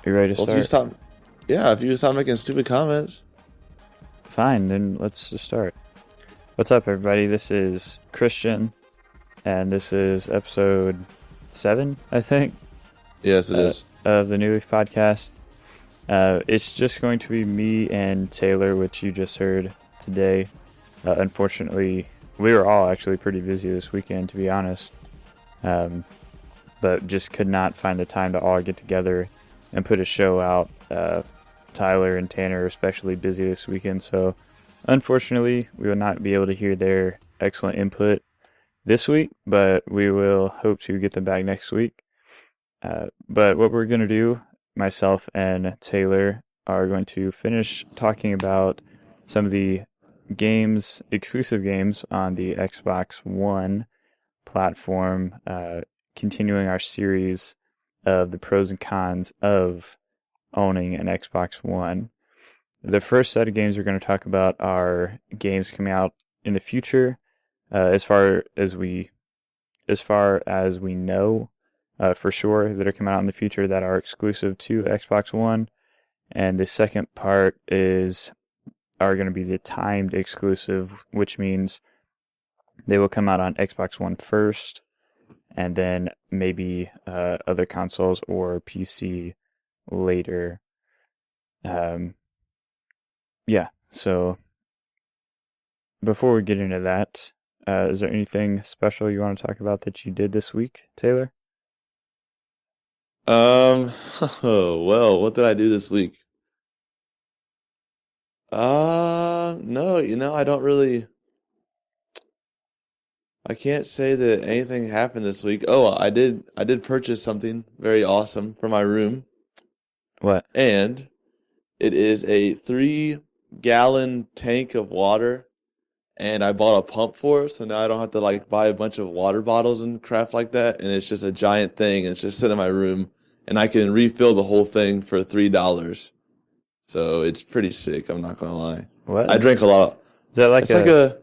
You ready to Well, if you start? stop, yeah, if you stop making stupid comments. Fine, then let's just start. What's up, everybody? This is Christian, and this is episode 7, I think, Yes, it is. of the New Leaf podcast. It's just going to be me and Taylor, which you just heard today. Unfortunately, we were all actually pretty busy this weekend, to be honest, but just could not find the time to all get together and put a show out. Tyler and Tanner are especially busy this weekend, so unfortunately we will not be able to hear their excellent input this week, but we will hope to get them back next week. But what we're going to do, myself and Taylor are going to finish talking about some of the games, exclusive games on the Xbox One platform, continuing our series of the pros and cons of owning an Xbox One. The first set of games we're going to talk about are games coming out in the future, as far as we know for sure that are coming out in the future that are exclusive to Xbox One. And the second part are going to be the timed exclusive, which means they will come out on Xbox One first, and then maybe other consoles or PC later. So before we get into that, is there anything special you want to talk about that you did this week, Taylor? Well, what did I do this week? No, I don't really. I can't say that anything happened this week. Oh, I did purchase something very awesome for my room, What? and it is a 3-gallon tank of water, and I bought a pump for it, so now I don't have to buy a bunch of water bottles and crap like that, and it's just a giant thing, and it's just sitting in my room, and I can refill the whole thing for $3. So it's pretty sick, I'm not gonna lie. What? I drank a lot. Is that It's like a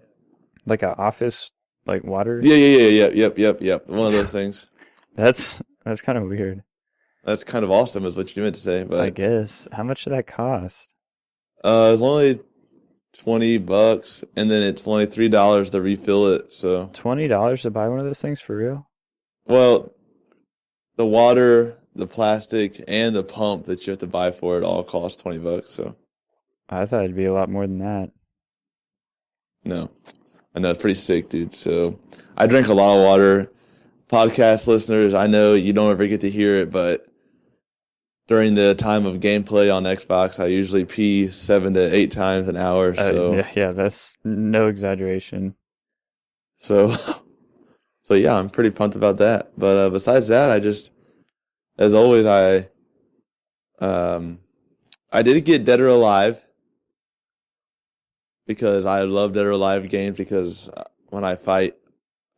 like a office water? yeah, yep. One of those things. That's kind of weird. That's kind of awesome, is what you meant to say, I but guess. How much did that cost? it's only $20, and then it's only $3 to refill it. So, $20 to buy one of those things for real? well, the water, the plastic, and the pump that you have to buy for it all cost $20. So, I thought it'd be a lot more than that. no, I know it's pretty sick, dude. So, I drink a lot of water. Podcast listeners, I know you don't ever get to hear it, but during the time of gameplay on Xbox, I usually pee 7 to 8 times an hour. So, yeah, that's no exaggeration. so, so yeah, I'm pretty pumped about that. But besides that, as always, I did get Dead or Alive because I love Dead or Alive games because when I fight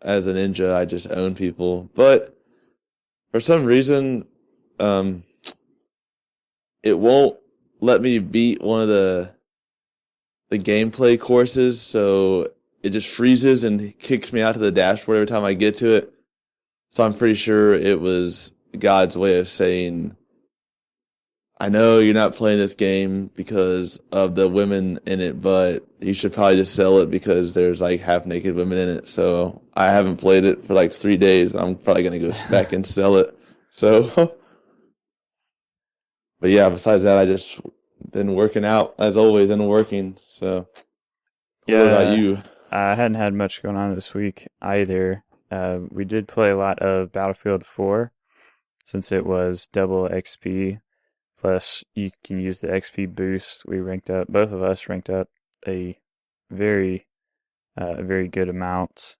as a ninja, I just own people. But for some reason, it won't let me beat one of the gameplay courses, so it just freezes and kicks me out to the dashboard every time I get to it. So I'm pretty sure it was God's way of saying, I know you're not playing this game because of the women in it, but you should probably just sell it because there's half-naked women in it. So I haven't played it for 3 days. I'm probably going to go back and sell it. So, but yeah, besides that, I just been working out as always and working. So, Yeah, what about you? I hadn't had much going on this week either. We did play a lot of Battlefield 4 since it was double XP. Plus, you can use the XP boost. Both of us ranked up a very good amount.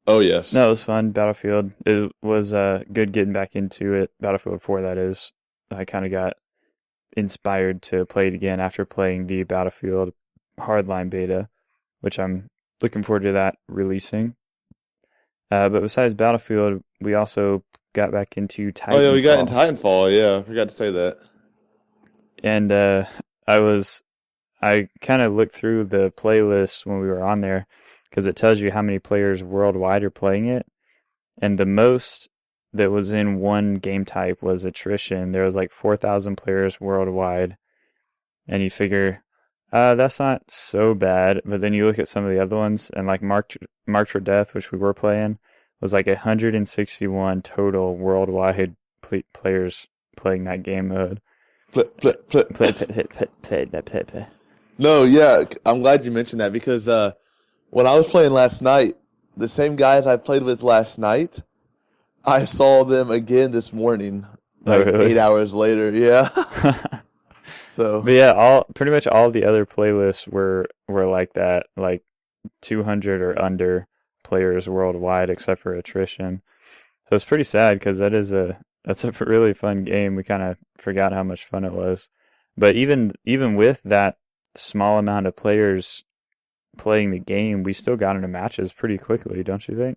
Oh, yes. No, it was fun. Battlefield. It was good getting back into it. Battlefield 4, that is. I kind of got inspired to play it again after playing the Battlefield Hardline beta, which I'm looking forward to that releasing. But besides Battlefield, we also got back into Titanfall. Oh, yeah, we got in Titanfall. Yeah, I forgot to say that. And I kind of looked through the playlist when we were on there because it tells you how many players worldwide are playing it. And the most that was in one game type was attrition. There was like 4,000 players worldwide, and you figure, that's not so bad. But then you look at some of the other ones, and like Marked for Death, which we were playing, was like 161 total worldwide players playing that game mode. Play, play, play. Play. No, yeah, I'm glad you mentioned that because when I was playing last night, the same guys I played with last night, I saw them again this morning, like really? 8 hours later. Yeah. So, But yeah, pretty much all the other playlists were like that, like 200 or under players worldwide, except for attrition. So it's pretty sad because that's a really fun game. We kind of forgot how much fun it was. But even with that small amount of players playing the game, we still got into matches pretty quickly, don't you think?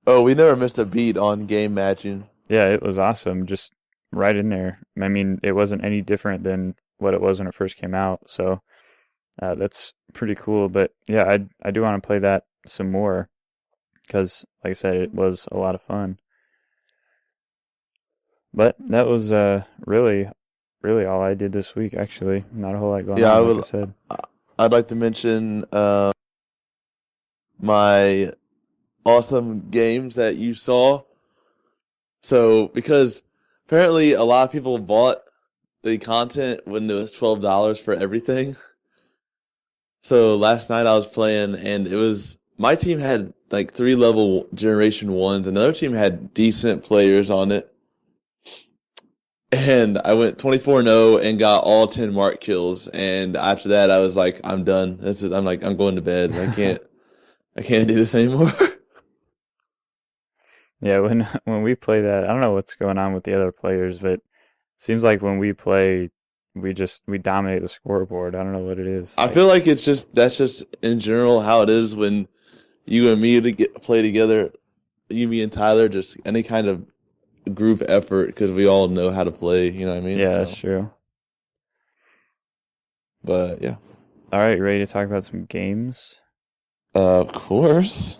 oh, we never missed a beat on game matching. Yeah, it was awesome. Just right in there. I mean, it wasn't any different than what it was when it first came out. So that's pretty cool. But yeah, I do want to play that some more because, like I said, it was a lot of fun. But that was really all I did this week. Actually, not a whole lot going Yeah, on, like I said. I'd like to mention my awesome games that you saw. So, because apparently a lot of people bought the content when it was $12 for everything. So last night I was playing and my team had like 3 level generation 1s. Another team had decent players on it. And I went 24-0 and got all 10 mark kills. And after that I was like, I'm done. I'm going to bed. I can't do this anymore. Yeah, when we play that, I don't know what's going on with the other players, but it seems like when we play, we dominate the scoreboard. I don't know what it is. I feel like that's just in general how it is when you and me play together. You, me, and Tyler, just any kind of group effort because we all know how to play. You know what I mean? Yeah, So, that's true. but yeah, All right, ready to talk about some games? of course.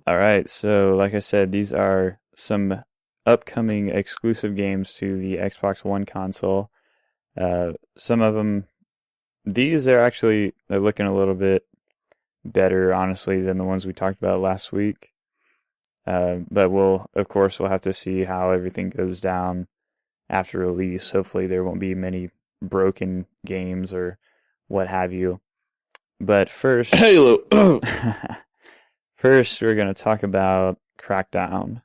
All right, so like I said, these are some upcoming exclusive games to the Xbox One console. Some of them, these are they're looking a little bit better, honestly, than the ones we talked about last week. But we'll have to see how everything goes down after release. Hopefully there won't be many broken games or what have you. But first, Halo. first we're going to talk about Crackdown.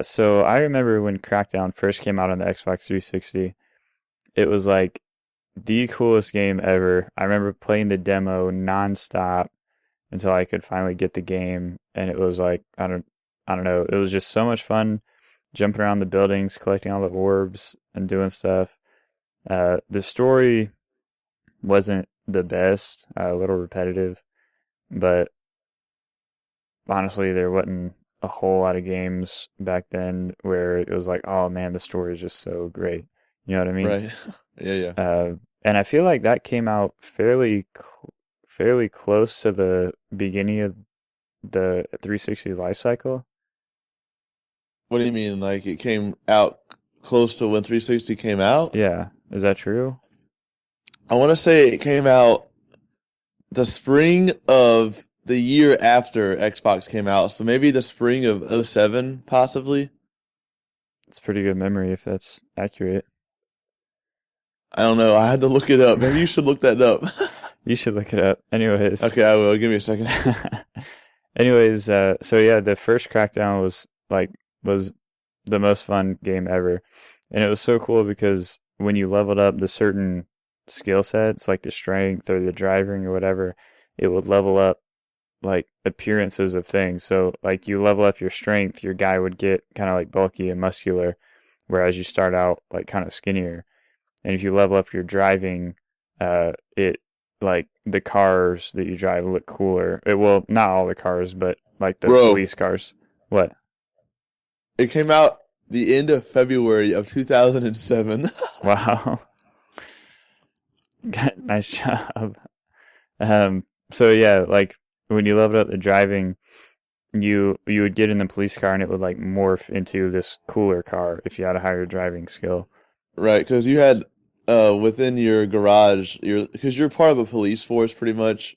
So I remember when Crackdown first came out on the Xbox 360, it was like the coolest game ever. I remember playing the demo nonstop until I could finally get the game, and it was like I don't know. It was just so much fun jumping around the buildings, collecting all the orbs, and doing stuff. The story wasn't the best, a little repetitive, but honestly, there wasn't a whole lot of games back then where it was like, oh man, the story is just so great. You know what I mean? Right. Yeah. And I feel like that came out fairly close to the beginning of the 360 life cycle. What do you mean? Like it came out close to when 360 came out? Yeah, is that true? I want to say it came out the spring of the year after Xbox came out. So maybe the spring of 07, possibly. It's pretty good memory if that's accurate. I don't know. I had to look it up. Maybe you should look that up. You should look it up. Anyways. Okay, I will. Give me a second. Anyways, so yeah, the first Crackdown was the most fun game ever. And it was so cool because when you leveled up the certain skill sets, like the strength or the driving or whatever, it would level up like appearances of things. So like you level up your strength, your guy would get kind of like bulky and muscular, whereas you start out like kind of skinnier. And if you level up your driving, it like the cars that you drive look cooler. Well, not all the cars, but like the police cars. What? It came out the end of February of 2007. Wow. Nice job. So yeah, like when you leveled up the driving, you would get in the police car and it would like morph into this cooler car if you had a higher driving skill. Right, because you had within your garage, because you're part of a police force pretty much.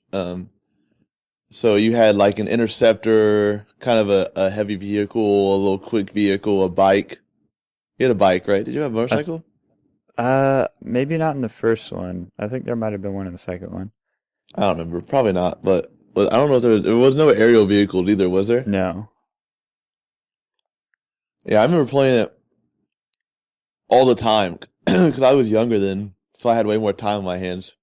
So you had like an interceptor, kind of a heavy vehicle, a little quick vehicle, a bike. You had a bike, right? Did you have a motorcycle? Maybe not in the first one. I think there might have been one in the second one. I don't remember. Probably not, but I don't know if there was no aerial vehicle either, was there? No. Yeah, I remember playing it all the time because I was younger then, so I had way more time on my hands.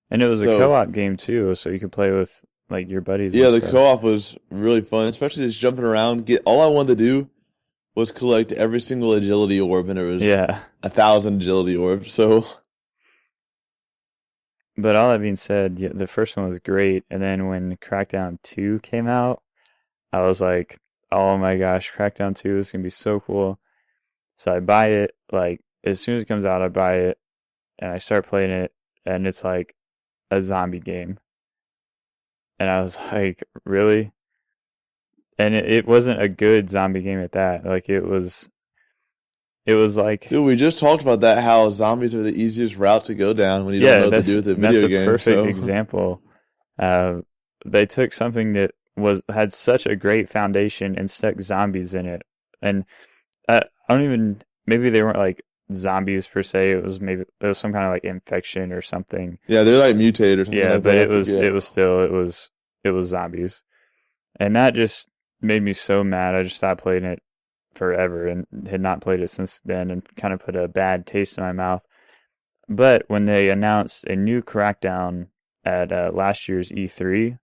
And it was a So co-op game too, so you could play with like your buddies yeah, and the stuff. co-op was really fun, especially just jumping around. Get all I wanted to do was collect every single agility orb, and there was Yeah. 1,000 agility orbs. So But all that being said, yeah, the first one was great, and then when Crackdown 2 came out, I was like, "Oh my gosh, Crackdown 2 is gonna be so cool." So I buy it, like as soon as it comes out, I buy it and I start playing it, and it's like a zombie game. And I was like, "Really?" And it wasn't a good zombie game at that. Like it was like, dude, we just talked about that, how zombies are the easiest route to go down when you don't yeah, know what to do with the that's video a game. perfect So example. Uh, they took something that had such a great foundation and stuck zombies in it. And I don't even, maybe they weren't like zombies per se. It was some kind of like infection or something. yeah, they're like mutated or something Yeah, like but that. I forget. it was zombies, and that just made me so mad. I just stopped playing it forever and had not played it since then, and kind of put a bad taste in my mouth. But when they announced a new Crackdown at last year's E3,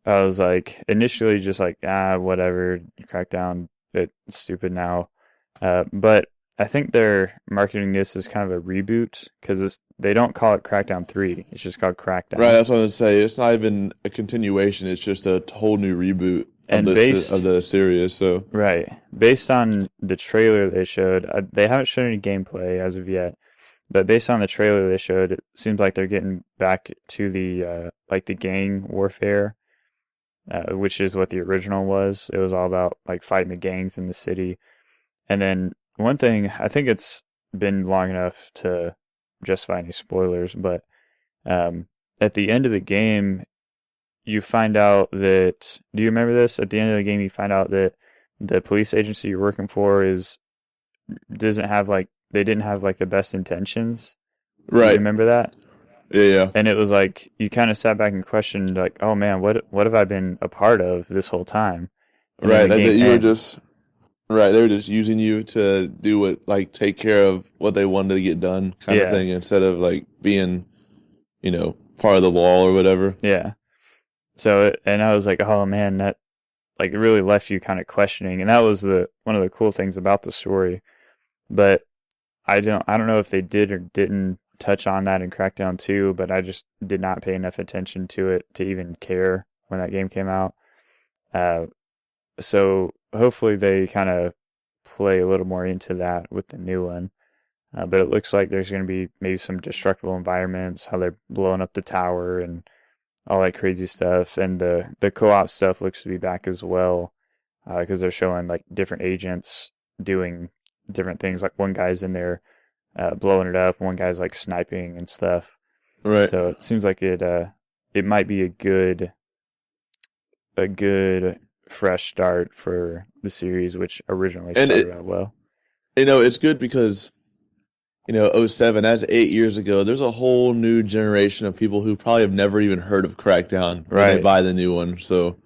I was like initially just like, whatever, Crackdown, it's stupid now. But I think they're marketing this as kind of a reboot because they don't call it Crackdown 3. It's just called Right, Crackdown. that's what I was gonna say. It's not even a continuation. It's just a whole new reboot of And of the series. So right, based on the trailer they showed, they haven't shown any gameplay as of yet. But based on the trailer they showed, it seems like they're getting back to the like the gang warfare, which is what the original was. It was all about like fighting the gangs in the city. And then one thing, I think it's been long enough to justify any spoilers, but um, at the end of the game, you find out that. Do you remember this? At the end of the game, you find out that the police agency you're working for doesn't have like they didn't have like the best intentions. Do you right, remember that? yeah, yeah, And it was like you kind of sat back and questioned like, oh man, what have I been a part of this whole time? And then right. the That game you were ends. just right. They were just using you to do what, like, take care of what they wanted to get done, kind of Yeah, thing, instead of like being, part of the law or whatever. yeah. So and I was like, oh man, that like it really left you kind of questioning, and that was the one of the cool things about the story. But I don't know if they did or didn't touch on that in Crackdown 2, but I just did not pay enough attention to it to even care when that game came out. Uh, so hopefully they kind of play a little more into that with the new one. But it looks like there's going to be maybe some destructible environments, how they're blowing up the tower and all that crazy stuff. And the co-op stuff looks to be back as well, because they're showing like different agents doing different things. Like one guy's in there blowing it up, one guy's like sniping and stuff. Right. So it seems like it might be a good fresh start for the series, which originally And started out well. it's good because, '07, that's 8 years ago. There's a whole new generation of people who probably have never even heard of Crackdown when they Right. buy the new one. So,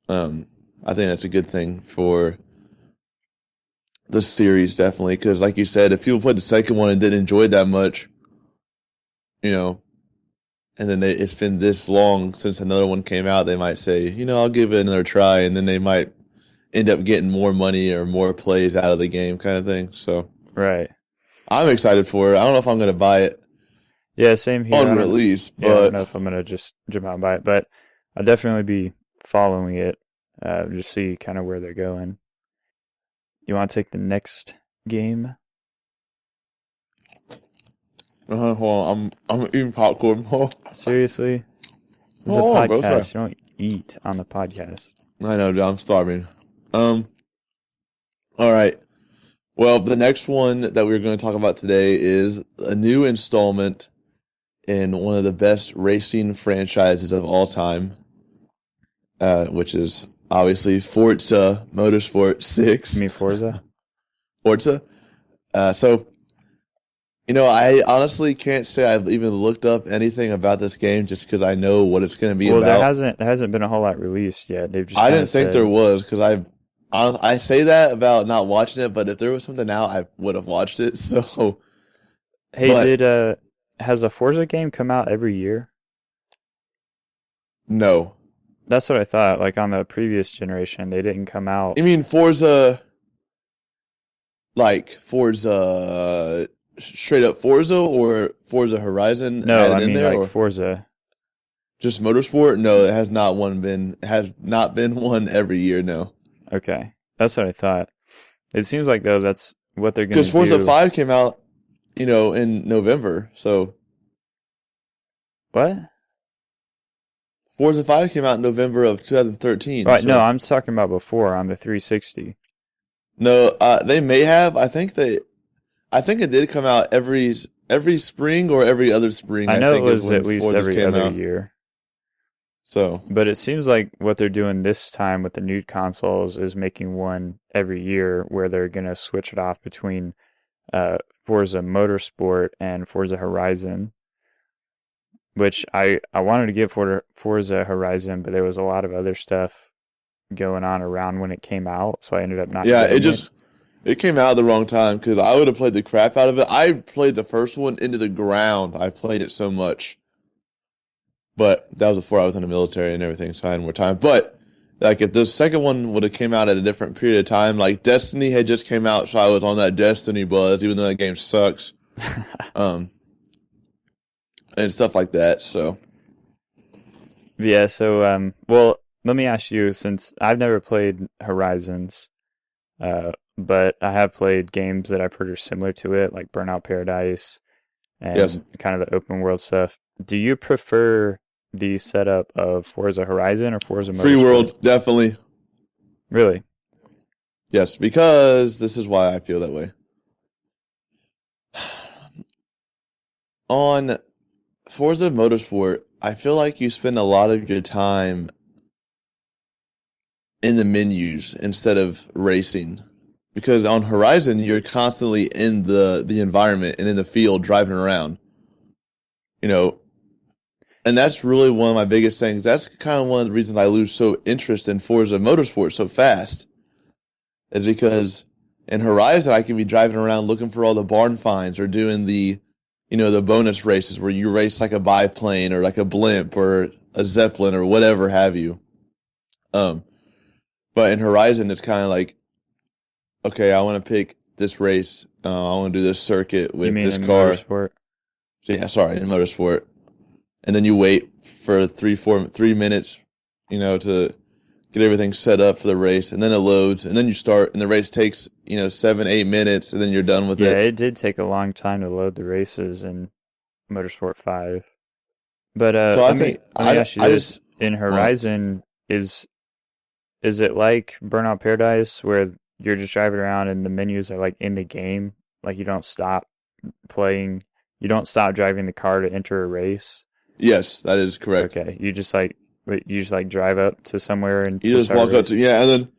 um, I think that's a good thing for the series, definitely. Because, like you said, if people played the second one and didn't enjoy it that much, you know, and then it's been this long since another one came out, they might say, I'll give it another try, and then they might end up getting more money or more plays out of the game, kind of thing. So Right. I'm excited for it. I don't know if I'm going to buy it Yeah, same here. on release, I don't know but if I'm gonna just jump out and buy it, but I'll definitely be following it, just see kind of where they're going. You want to take the next game? hold on, I'm eating popcorn. Seriously? This is a Hold on, bro. Sorry. podcast. You don't eat on the podcast. I know, dude, I'm starving. Um, all right. Well, the next one that we're going to talk about today is a new installment in one of the best racing franchises of all time, which is obviously Forza Motorsport You 6. mean Forza? Forza. So, I honestly can't say I've even looked up anything about this game just because I know what it's going to be Well, there about. hasn't been a whole lot released yet. They've just I kind didn't of think there said, was because I say that about not watching it, but if there was something out, I would have watched it. So, "Hey, but did has a Forza game come out every year?" no. That's what I thought. Like on the previous generation, they didn't come out. You mean Forza, like Forza, straight up Forza or Forza Horizon No, added I in mean there, like or Forza. just Motorsport? No, it has not been one every year. No, Okay, that's what I thought. It seems like though that's what they're because gonna Forza do. 5 came out, in November. So What? Forza 5 came out in November of 2013. Right? No, So I'm talking about before on the 360. no, they may have. I think it did come out every spring or every other spring, I I know it think is was when at least Forza's every came other out. year. So, But it seems like what they're doing this time with the new consoles is making one every year where they're going to switch it off between Forza Motorsport and Forza Horizon, which I wanted to get Forza Horizon, but there was a lot of other stuff going on around when it came out, so I ended up not yeah, getting it. it came out at the wrong time because I would have played the crap out of it. I played the first one into the ground. I played it so much. But that was before I was in the military and everything, so I had more time. But like if the second one would have came out at a different period of time, like Destiny had just came out, so I was on that Destiny buzz, even though that game sucks. Um, and stuff like that. So Yeah, so well, let me ask you, since I've never played Horizons, but I have played games that I've heard are similar to it, like Burnout Paradise yes, and kind of the open world stuff. Do you prefer the setup of Forza Horizon or Forza free Motorsport? world definitely Really? yes, because this is why I feel that way. On Forza Motorsport, I feel like you spend a lot of your time in the menus instead of racing. Because on Horizon, you're constantly in the environment and in the field driving around, you know, and that's really one of my biggest things. That's kind of one of the reasons I lose so interest in Forza Motorsport so fast, is because in Horizon, I can be driving around looking for all the barn finds or doing the bonus races where you race like a biplane or like a blimp or a Zeppelin or whatever have you. Um, but in Horizon, it's kind of like, okay, I want to pick this race. I want to do this circuit You with mean this in car. Motorsport? So yeah, sorry, in motorsport. And then you wait for 3 minutes, to get everything set up for the race, and then it loads, and then you start, and the race takes, 7, 8 minutes, and then you're done with Yeah, it. it did take a long time to load the races in Motorsport 5. But So I let me ask you I just this. In want, Horizon, is it like Burnout Paradise where you're just driving around and the menus are like in the game? Like you don't stop playing, you don't stop driving the car to enter a race? yes, that is correct. Okay, you just like drive up to somewhere and You to just start a walk up to, race. yeah, and then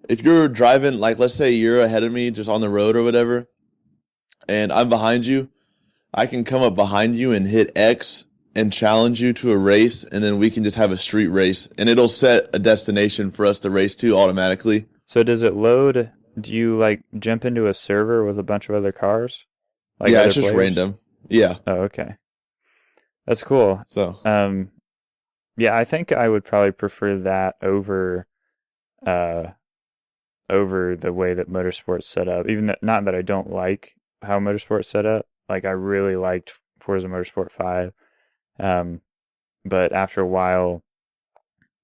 if you're driving, like, let's say you're ahead of me just on the road or whatever, and I'm behind you, I can come up behind you and hit X and challenge you to a race, and then we can just have a street race, and it'll set a destination for us to race to automatically. So does it load? Do you like jump into a server with a bunch of other cars, like Yeah, other it's just players? random. Yeah. Oh, okay, that's cool. So, Um, yeah, I think I would probably prefer that uh over the way that Motorsport's set up. Even that, not that I don't like how Motorsport's set up. Like I really liked Forza Motorsport 5. Um, but after a while,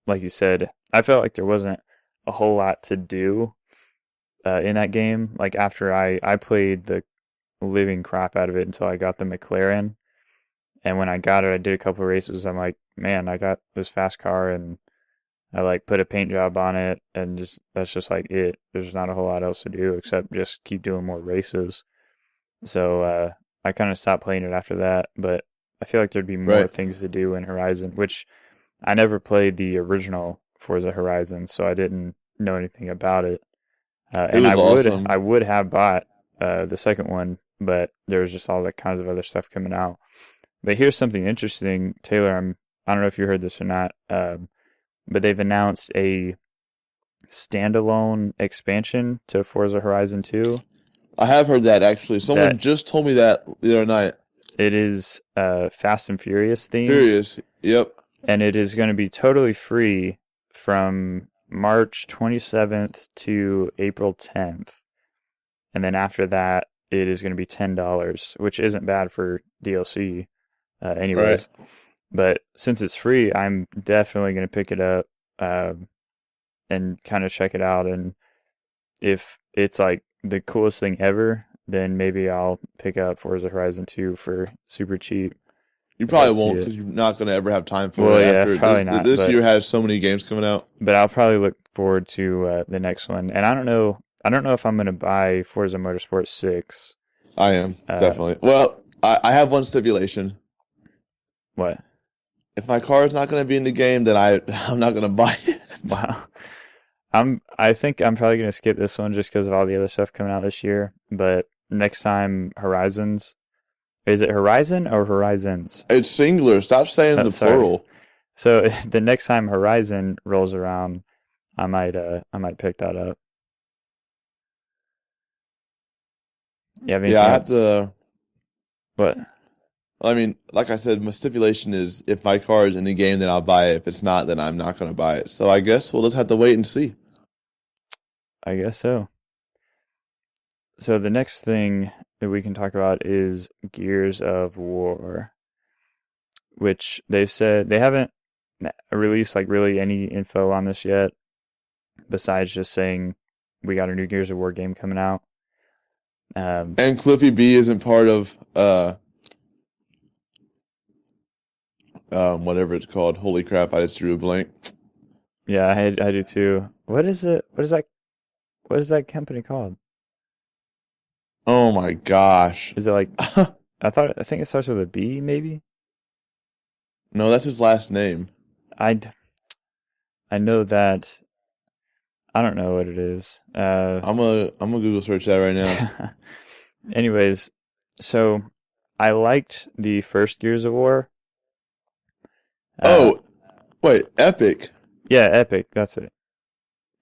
like you said, I felt like there wasn't a whole lot to do in that game. Like after I played the living crap out of it until I got the McLaren, and when I got it, I did a couple of races. I'm like, man, I got this fast car, and I like put a paint job on it, and just that's just like it. There's not a whole lot else to do except just keep doing more races. So I kind of stopped playing it after that, but I feel like there'd be more Right. things to do in Horizon, which I never played the original Forza Horizon, so I didn't know anything about it. It And was I awesome. would have bought the second one, but there was just all that kinds of other stuff coming out. But here's something interesting, Taylor. I don't know if you heard this or not, but they've announced a standalone expansion to Forza Horizon 2 I have heard that actually. that Someone just told me that the other night. it is Fast and Furious themed, Furious. Yep. and it is going to be totally free from March 27th to April 10th. And then after that, it is going to be $10, which isn't bad for DLC, Right. anyways. But since it's free, I'm definitely going to pick it up and kind of check it out. And if it's like the coolest thing ever, then maybe I'll pick up Forza Horizon 2 for super cheap You if I probably see won't it. because you're not going to ever have time for Well, it yeah, after probably not, this year has so many games coming out. but I'll probably look forward to the next one. And I don't know if I'm going to buy Forza Motorsport 6. I am Uh, definitely. Well, I have one stipulation. what? If my car is not going to be in the game, then I'm not going to buy it. Wow. I think I'm probably gonna skip this one just because of all the other stuff coming out this year. But next time Horizons, is it Horizon or Horizons? It's singular. Stop saying the Sorry. plural. So the next time Horizon rolls around, I might pick that up. You have Yeah, anything I have else? to. What? I mean, like I said, my stipulation is if my car is in the game, then I'll buy it. If it's not, then I'm not going to buy it. So I guess we'll just have to wait and see. I guess so. So the next thing that we can talk about is Gears of War, which they've said they haven't released like really any info on this yet, besides just saying we got a new Gears of War game coming out. And Cliffy B isn't part of whatever it's called. Holy crap! I just drew a blank. Yeah, I do too. What is it? What is that company called? Oh my gosh. Is it like I think it starts with a B maybe? No, that's his last name. I I know that I don't know what it is. I'm a Google search that right now. Anyways, so I liked the first Gears of War. Uh, Oh, wait, Epic. yeah, Epic, that's it.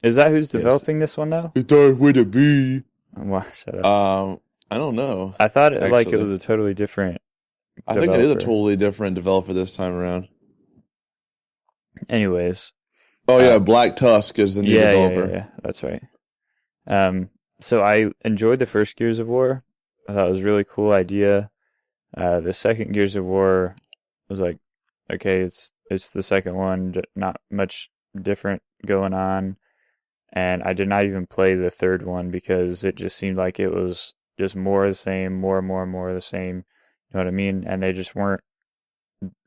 Is that who's Yes. developing this one though? It starts with a B. Well, shut up. I don't know, I thought like it actually. was a totally different I think it is a developer. totally different developer this time around. Anyways, Oh yeah, uh, Black Tusk is the new developer. yeah, that's right. So I enjoyed the first Gears of War. I thought it was a really cool idea. The second Gears of War was like, okay, it's the second one, not much different going on. And I did not even play the third one because it just seemed like it was just more of the same, more of the same. You know what I mean? And they just weren't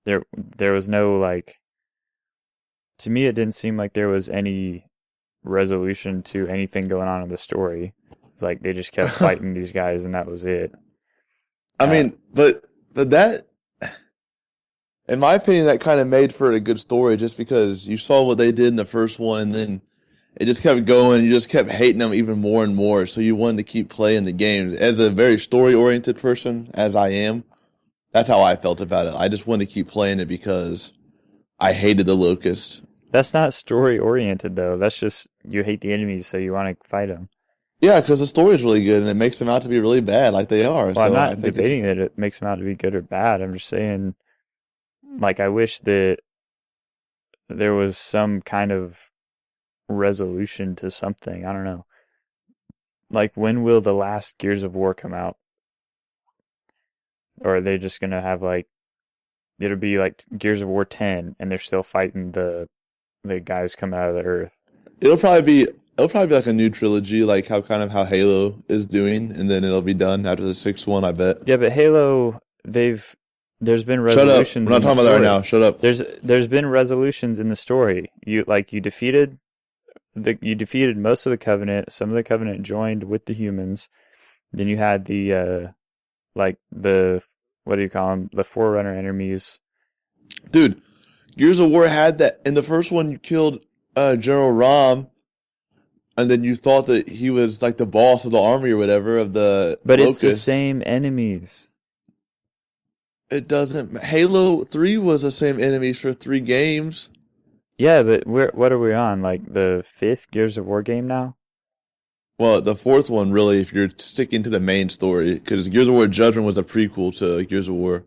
there. There was no like, to me, it didn't seem like there was any resolution to anything going on in the story. It's like they just kept fighting these guys, and that was it. I Uh, mean, but that, in my opinion, that kind of made for a good story just because you saw what they did in the first one, and then it just kept going. You just kept hating them even more and more, so you wanted to keep playing the games. As a very story-oriented person, as I am, that's how I felt about it. I just wanted to keep playing it because I hated the Locust. that's not story oriented though. That's just you hate the enemies, so you want to fight them. Yeah, because the story is really good, and it makes them out to be really bad, like they are. Well, I'm So I not think it's debating that it makes them out to be good or bad. I'm just saying, like, I wish that there was some kind of resolution to something. I don't know. Like, when will the last Gears of War come out? Or are they just gonna have like it'll be like Gears of War 10, and they're still fighting the guys coming out of the earth? it'll probably be like a new trilogy, like how Halo is doing, and then it'll be done after the sixth one, I bet. Yeah, but Halo, they've there's been Shut up. resolutions We're not in the talking about that right story. now. Shut up. There's been resolutions in the story. You defeated most of the Covenant. Some of the Covenant joined with the humans. Then you had the what do you call them? The Forerunner enemies. Dude, Gears of War had that. In the first one, you killed General Rom, and then you thought that he was like the boss of the army or whatever of the But it's the Locusts. same enemies. It doesn't. Halo 3 was the same enemies for 3 games. Yeah, but what are we on? Like the 5th Gears of War game now? Well, the 4th one, really, if you're sticking to the main story, because Gears of War Judgment was a prequel to Gears of War.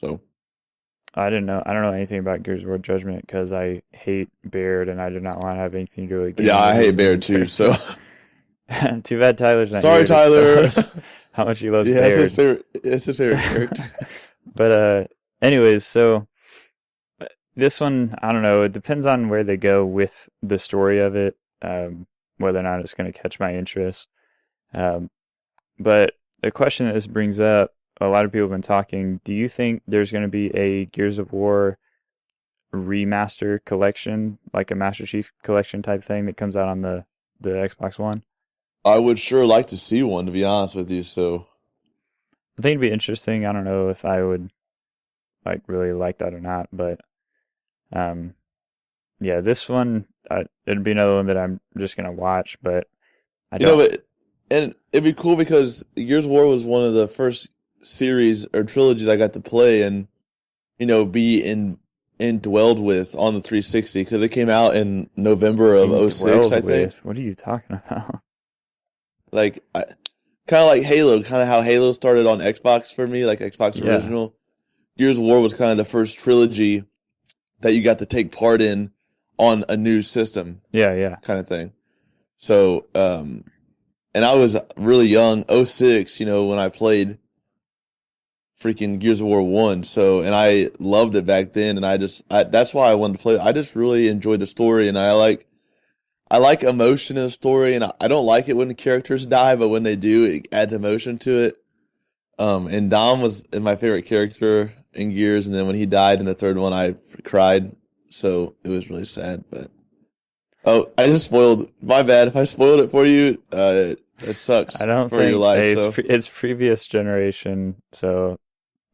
So I don't know anything about Gears of War Judgment because I hate Baird and I do not want to have anything to do with. yeah, I hate Baird too. So too bad Tyler's not sorry, here to Tyler. tell us how much he loves yeah, Baird. it's his favorite character. But anyways, so this one, I don't know. It depends on where they go with the story of it, whether or not it's going to catch my interest. But the question that this brings up, a lot of people have been talking. Do you think there's going to be a Gears of War remaster collection, like a Master Chief collection type thing that comes out on the Xbox One? I would sure like to see one, to be honest with you. So I think it'd be interesting. I don't know if I would like really like that or not, but yeah, this one it'd be another one that I'm just gonna watch, but I don't. And it'd be cool because Gears of War was one of the first series or trilogies I got to play and be indwelled with on the 360 because it came out in November of 06, I think. What are you talking about? Like kind of like Halo, kind of how Halo started on Xbox for me, like Xbox original. Gears of War was kind of the first trilogy that you got to take part in on a new system. Yeah. Kind of thing. So, and I was really young, 06, when I played freaking Gears of War 1. So, and I loved it back then, and that's why I wanted to play it. I just really enjoyed the story, and I like emotion in the story, and I don't like it when the characters die, but when they do, it adds emotion to it. And Dom was my favorite character in Gears, and then when he died in the third one, I cried, so it was really sad, but... Oh, I just spoiled. My bad. If I spoiled it for you, it sucks. I don't for think your life. It's previous generation, so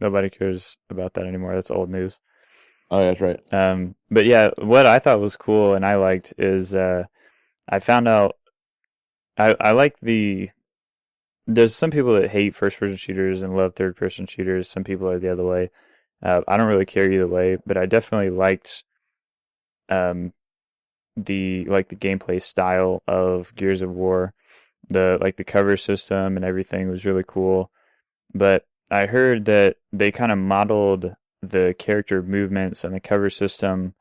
nobody cares about that anymore. That's old news. Oh, that's right. But yeah, what I thought was cool and I liked is I found out I like there's some people that hate first-person shooters and love third-person shooters. Some people are the other way. I don't really care either way, but I definitely liked the gameplay style of Gears of War. The cover system and everything was really cool. But I heard that they kind of modeled the character movements and the cover system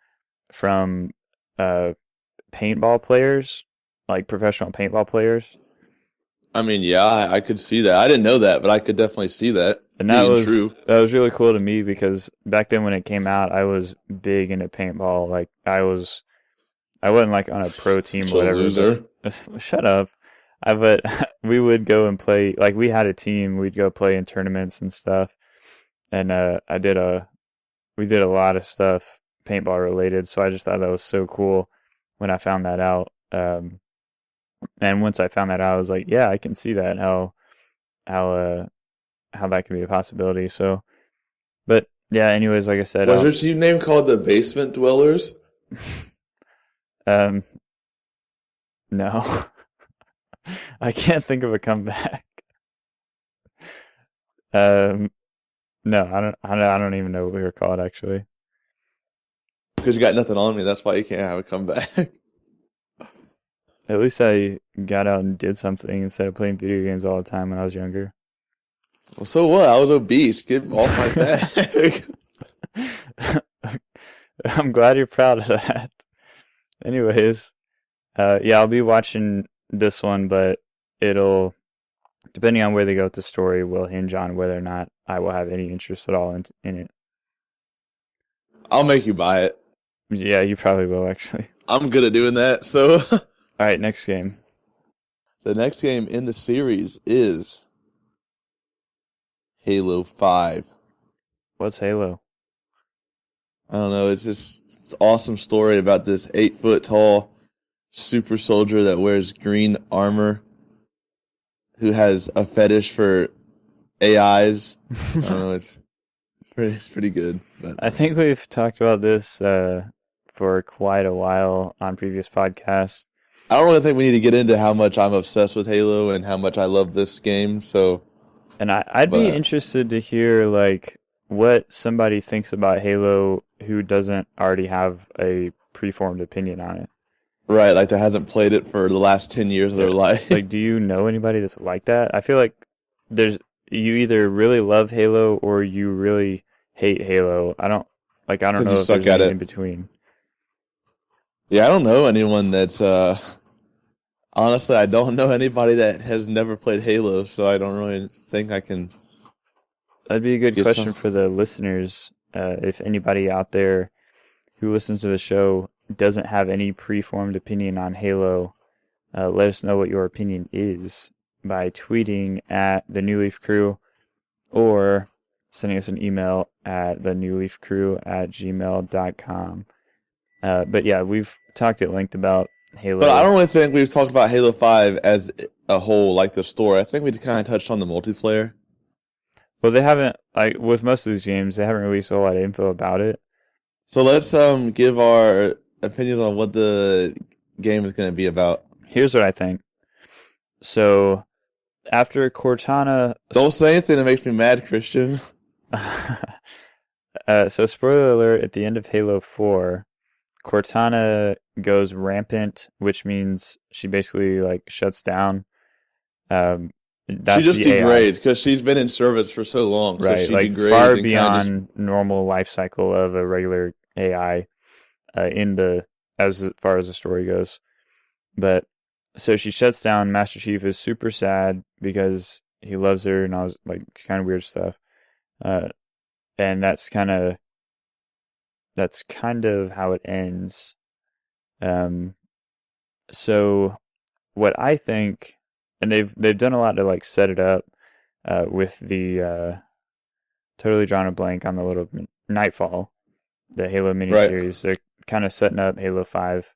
from paintball players, like professional paintball players. I mean, yeah, I could see that. I didn't know that, but I could definitely see that. And that was really cool to me because back then when it came out, I was big into paintball. Like I wasn't like on a pro team or whatever. Loser. Shut up. But we would go and play. Like we had a team. We'd go play in tournaments and stuff. And we did a lot of stuff paintball related. So I just thought that was so cool when I found that out. And once I found that out, I was like, yeah, I can see that how that can be a possibility. So, but yeah. Anyways, like I said, was your team name called the Basement Dwellers? No. I can't think of a comeback. No, I don't even know what we were called actually. Because you got nothing on me, that's why you can't have a comeback. At least I got out and did something instead of playing video games all the time when I was younger. Well, so what? I was obese. Get off my back. I'm glad you're proud of that. Anyways, yeah, I'll be watching this one, but it'll, depending on where they go with the story, will hinge on whether or not I will have any interest at all in it. I'll make you buy it. Yeah, you probably will, actually. I'm good at doing that, so... All right, next game. The next game in the series is Halo 5. What's Halo? I don't know. It's an awesome story about this 8 foot tall super soldier that wears green armor who has a fetish for AIs. I don't know. It's pretty good. But I think we've talked about this for quite a while on previous podcasts. I don't really think we need to get into how much I'm obsessed with Halo and how much I love this game. So, And I'd be but interested to hear like what somebody thinks about Halo who doesn't already have a preformed opinion on it. right, like that hasn't played it for the last 10 years of their life. Like, do you know anybody that's like that? I feel like you either really love Halo or you really hate Halo. I don't know you if suck there's at anything it. in between. Yeah, I don't know anyone that's honestly, I don't know anybody that has never played Halo, so I don't really think I can That'd be a good get question some. for the listeners. If anybody out there who listens to the show doesn't have any preformed opinion on Halo, let us know what your opinion is by tweeting at the New Leaf Crew or sending us an email at thenewleafcrew@gmail.com. But yeah, we've talked at length about Halo. But I don't really think we've talked about Halo 5 as a whole, like the story. I think we just kind of touched on the multiplayer. Well, they haven't, like, with most of these games, they haven't released a whole lot of info about it. So let's give our opinions on what the game is going to be about. Here's what I think. So, after Cortana... Don't say anything that makes me mad, Christian. So, spoiler alert, at the end of Halo 4, Cortana goes rampant, which means she basically, like, shuts down. That's She just the AI. degrades because she's been in service for so long. So Right, she like degrades far and kind of just. beyond normal life cycle of a regular AI as far as the story goes. But so she shuts down. Master Chief is super sad because he loves her and all this, like, kind of weird stuff. And that's kind of how it ends. So what I think, and they've done a lot to like set it up with the totally drawn a blank on the little Nightfall, the Halo miniseries. They're kind of setting up Halo 5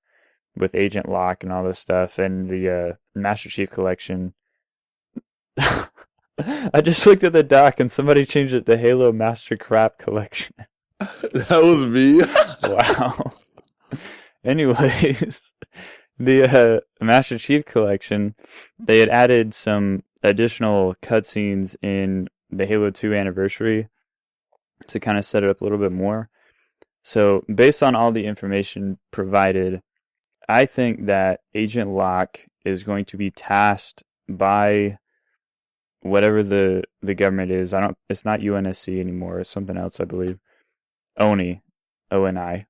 with Agent Locke and all this stuff, and the Master Chief collection. I just looked at the doc and somebody changed it to Halo Master Crap Collection. That was me. Wow. Anyways, the Master Chief collection, they had added some additional cutscenes in the Halo 2 anniversary to kind of set it up a little bit more. So, based on all the information provided, I think that Agent Locke is going to be tasked by whatever the government is. It's not UNSC anymore. It's something else, I believe. ONI, O-N-I.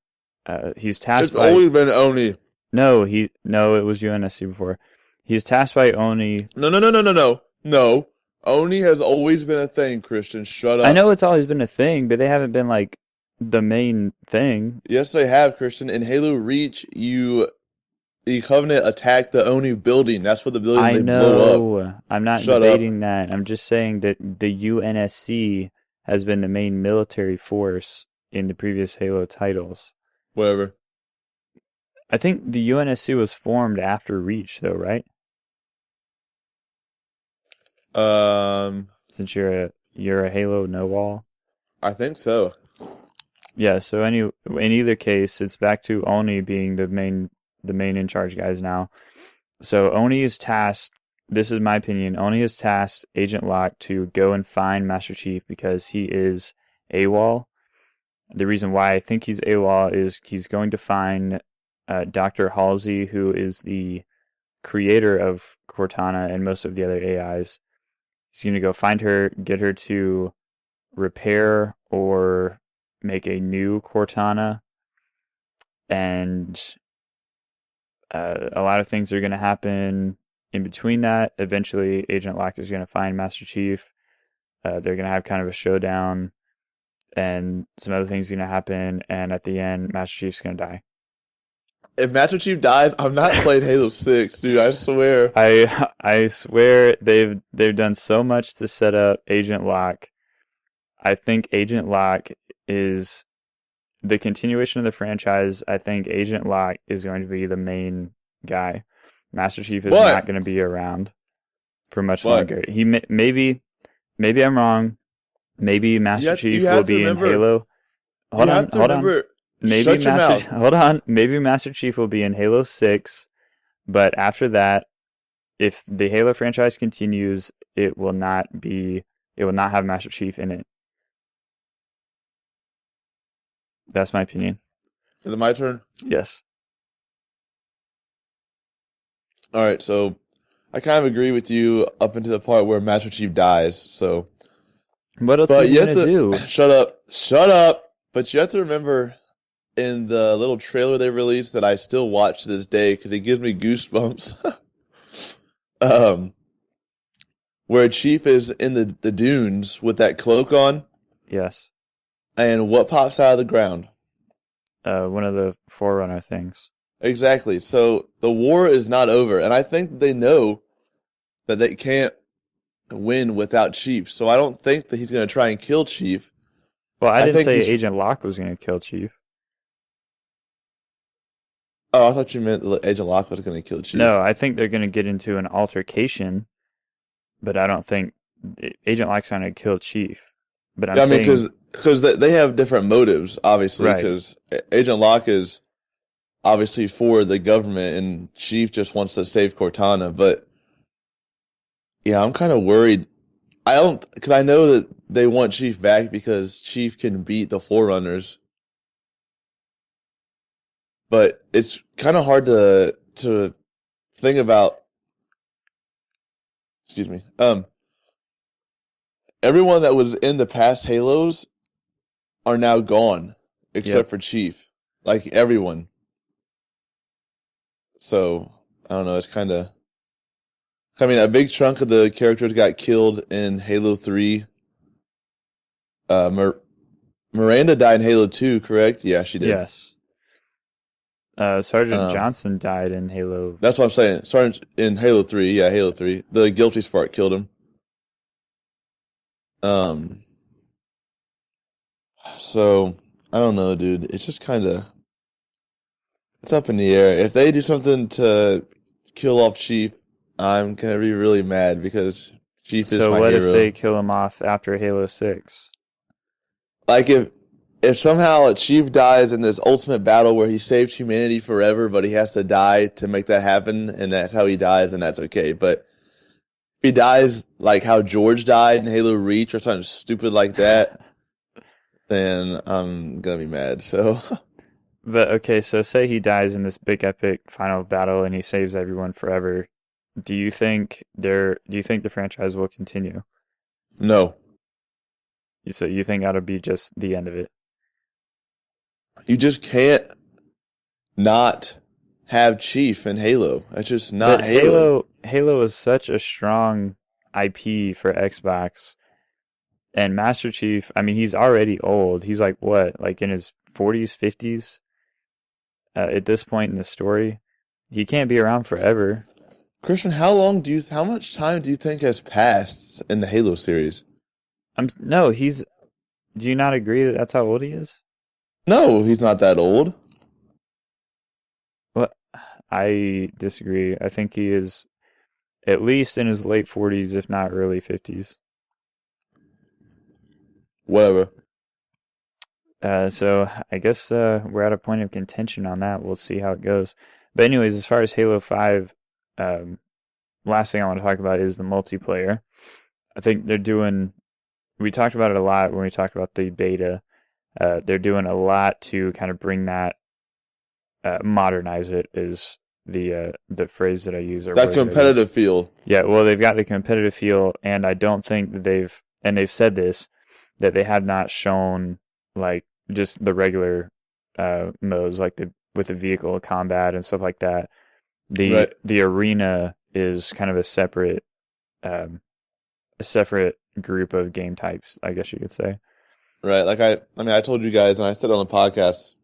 He's tasked It's by. always been Oni. No, it was UNSC before. He's tasked by ONI. No. Oni has always been a thing, Christian. Shut up. I know it's always been a thing, but they haven't been like the main thing. Yes, they have, Christian. In Halo Reach, the Covenant attacked the Oni building. That's what the building I they blow up. know. I'm not Shut debating that. I'm just saying that the UNSC has been the main military force in the previous Halo titles. Whatever. I think the UNSC was formed after Reach, though, right? Since you're a Halo know-all. I think so. Yeah. So in either case, it's back to Oni being the main in charge guys now. So Oni is tasked. This is my opinion. Oni is tasked Agent Locke to go and find Master Chief because he is AWOL. The reason why I think he's AWOL is he's going to find Dr. Halsey, who is the creator of Cortana and most of the other AIs. He's going to go find her, get her to repair or make a new Cortana. And a lot of things are going to happen in between that. Eventually, Agent Locke is going to find Master Chief. They're going to have kind of a showdown. And some other things are going to happen. And at the end, Master Chief's going to die. If Master Chief dies, I'm not playing Halo 6, dude. I swear. I swear they've done so much to set up Agent Locke. I think Agent Locke is the continuation of the franchise. I think Agent Locke is going to be the main guy. Master Chief is not going to be around for much longer. He maybe I'm wrong. Maybe Master Chief will be in Halo. Hold on. Maybe Master Chief will be in Halo 6, but after that, if the Halo franchise continues, it will not have Master Chief in it. That's my opinion. Is it my turn? Yes. All right, so I kind of agree with you up until the part where Master Chief dies. So, what else is he gonna do? Shut up! But you have to remember, in the little trailer they released that I still watch to this day because it gives me goosebumps. Where Chief is in the dunes with that cloak on. Yes. And what pops out of the ground? One of the Forerunner things. Exactly. So the war is not over, and I think they know that they can't win without Chief. So I don't think that he's going to try and kill Chief. Well, I didn't say Agent Locke was going to kill Chief. Oh, I thought you meant Agent Locke was going to kill Chief. No, I think they're going to get into an altercation, but I don't think Agent Locke's going to kill Chief. But I'm saying, because they have different motives, obviously. Because Agent Locke is obviously for the government, and Chief just wants to save Cortana. But yeah, I'm kind of worried. Because I know that they want Chief back because Chief can beat the Forerunners. But it's kind of hard to think about. Excuse me. Everyone that was in the past Halos are now gone, except for Chief. Like, everyone. So, I don't know, it's kind of... I mean, a big chunk of the characters got killed in Halo 3. Miranda died in Halo 2, correct? Yeah, she did. Yes. Sergeant Johnson died in Halo... That's what I'm saying. Sergeant in Halo 3, yeah, Halo 3. The Guilty Spark killed him. So, I don't know, dude. It's just kind of... It's up in the air. If they do something to kill off Chief, I'm going to be really mad because Chief is my hero. So what if they kill him off after Halo 6? Like, if somehow Chief dies in this ultimate battle where he saves humanity forever, but he has to die to make that happen, and that's how he dies, then that's okay. But if he dies like how George died in Halo Reach or something stupid like that, then I'm going to be mad, so... But, okay, so say he dies in this big epic final battle and he saves everyone forever. Do you think the franchise will continue? No. So you think that'll be just the end of it? You just can't not have Chief in Halo. That's just not Halo. Halo is such a strong IP for Xbox. And Master Chief, I mean, he's already old. He's like, what? Like in his 40s, 50s? At this point in the story, he can't be around forever. Christian, how much time do you think has passed in the Halo series? Do you not agree that that's how old he is? No, he's not that old. Well, I disagree. I think he is at least in his late 40s, if not early 50s. Whatever. So I guess we're at a point of contention on that. We'll see how it goes. But anyways, as far as Halo 5, last thing I want to talk about is the multiplayer. I think we talked about it a lot when we talked about the beta. They're doing a lot to kind of bring that, modernize it is the phrase that I use. Or that competitive feel. Yeah, well, they've got the competitive feel, and I don't think that they've said this, that they have not shown like just the regular modes, like with the vehicle combat and stuff like that. The arena is kind of a separate group of game types, I guess you could say. Right. Like I told you guys, and I said on the podcast,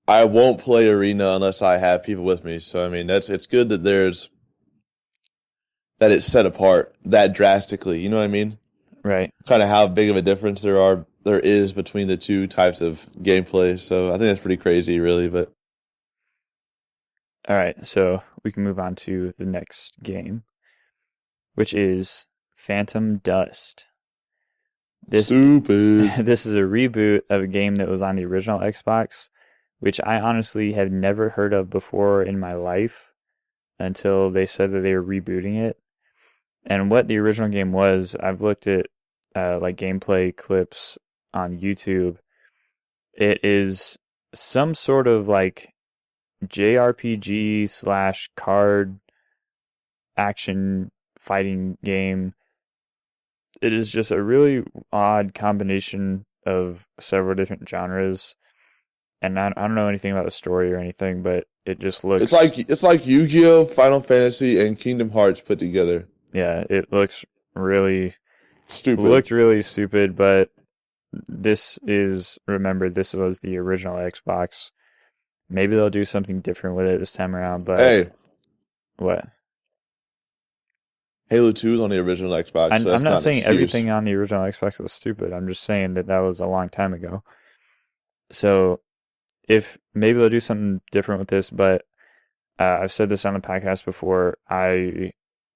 I won't play arena unless I have people with me. So I mean, it's good that it's set apart that drastically. You know what I mean? Right. kind of how big of a difference there is between the two types of gameplay. So I think that's pretty crazy, really. But All right, so we can move on to the next game, which is Phantom Dust. This stupid. this is a reboot of a game that was on the original Xbox, which I honestly have never heard of before in my life until they said that they were rebooting it. And what the original game was, I've looked at like gameplay clips on YouTube. It is some sort of like JRPG / card action fighting game. It is just a really odd combination of several different genres. And I don't know anything about the story or anything, but it just looks It's like Yu-Gi-Oh, Final Fantasy, and Kingdom Hearts put together. yeah, it looks really Stupid. looked really stupid, but remember, this was the original Xbox. Maybe they'll do something different with it this time around, but Hey, what? Halo 2 is on the original Xbox, so I'm that's not not an saying excuse. everything on the original Xbox was stupid. I'm just saying that was a long time ago. So if maybe they'll do something different with this, but I've said this on the podcast before. I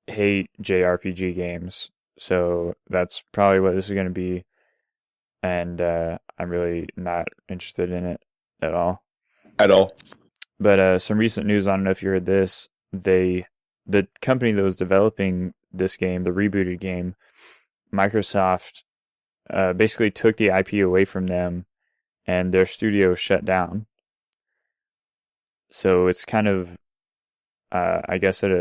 hate JRPG games, so that's probably what this is going to be, and I'm really not interested in it at all. At all. But some recent news, I don't know if you heard this, the company that was developing this game, the rebooted game, Microsoft, basically took the IP away from them, and their studio shut down. So it's kind of, I guess, in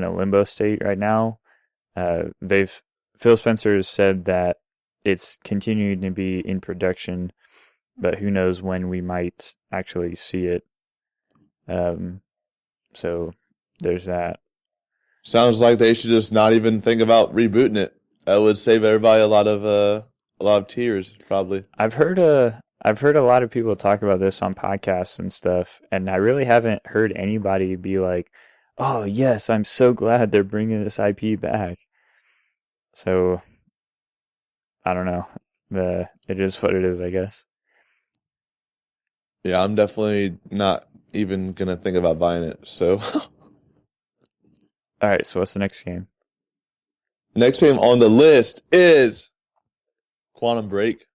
a limbo state right now. Phil Spencer has said that it's continuing to be in production, but who knows when we might actually see it. So there's that. Sounds like they should just not even think about rebooting it. That would save everybody a lot of tears, probably. I've heard a lot of people talk about this on podcasts and stuff, and I really haven't heard anybody be like, "Oh yes, I'm so glad they're bringing this IP back." So I don't know. It is what it is, I guess. Yeah, I'm definitely not even gonna think about buying it. So All right, so what's the next game? next game on the list is Quantum Break.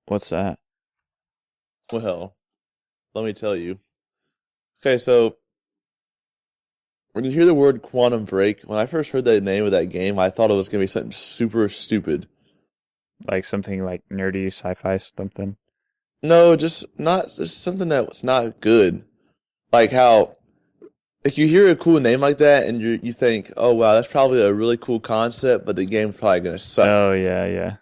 What's that? Well, let me tell you. Okay, so when you hear the word Quantum Break, when I first heard the name of that game, I thought it was gonna be something super stupid. Like something like nerdy sci-fi something? No, just something that was not good. Like how if you hear a cool name like that and you think, oh wow, that's probably a really cool concept, but the game's probably gonna suck. Oh yeah.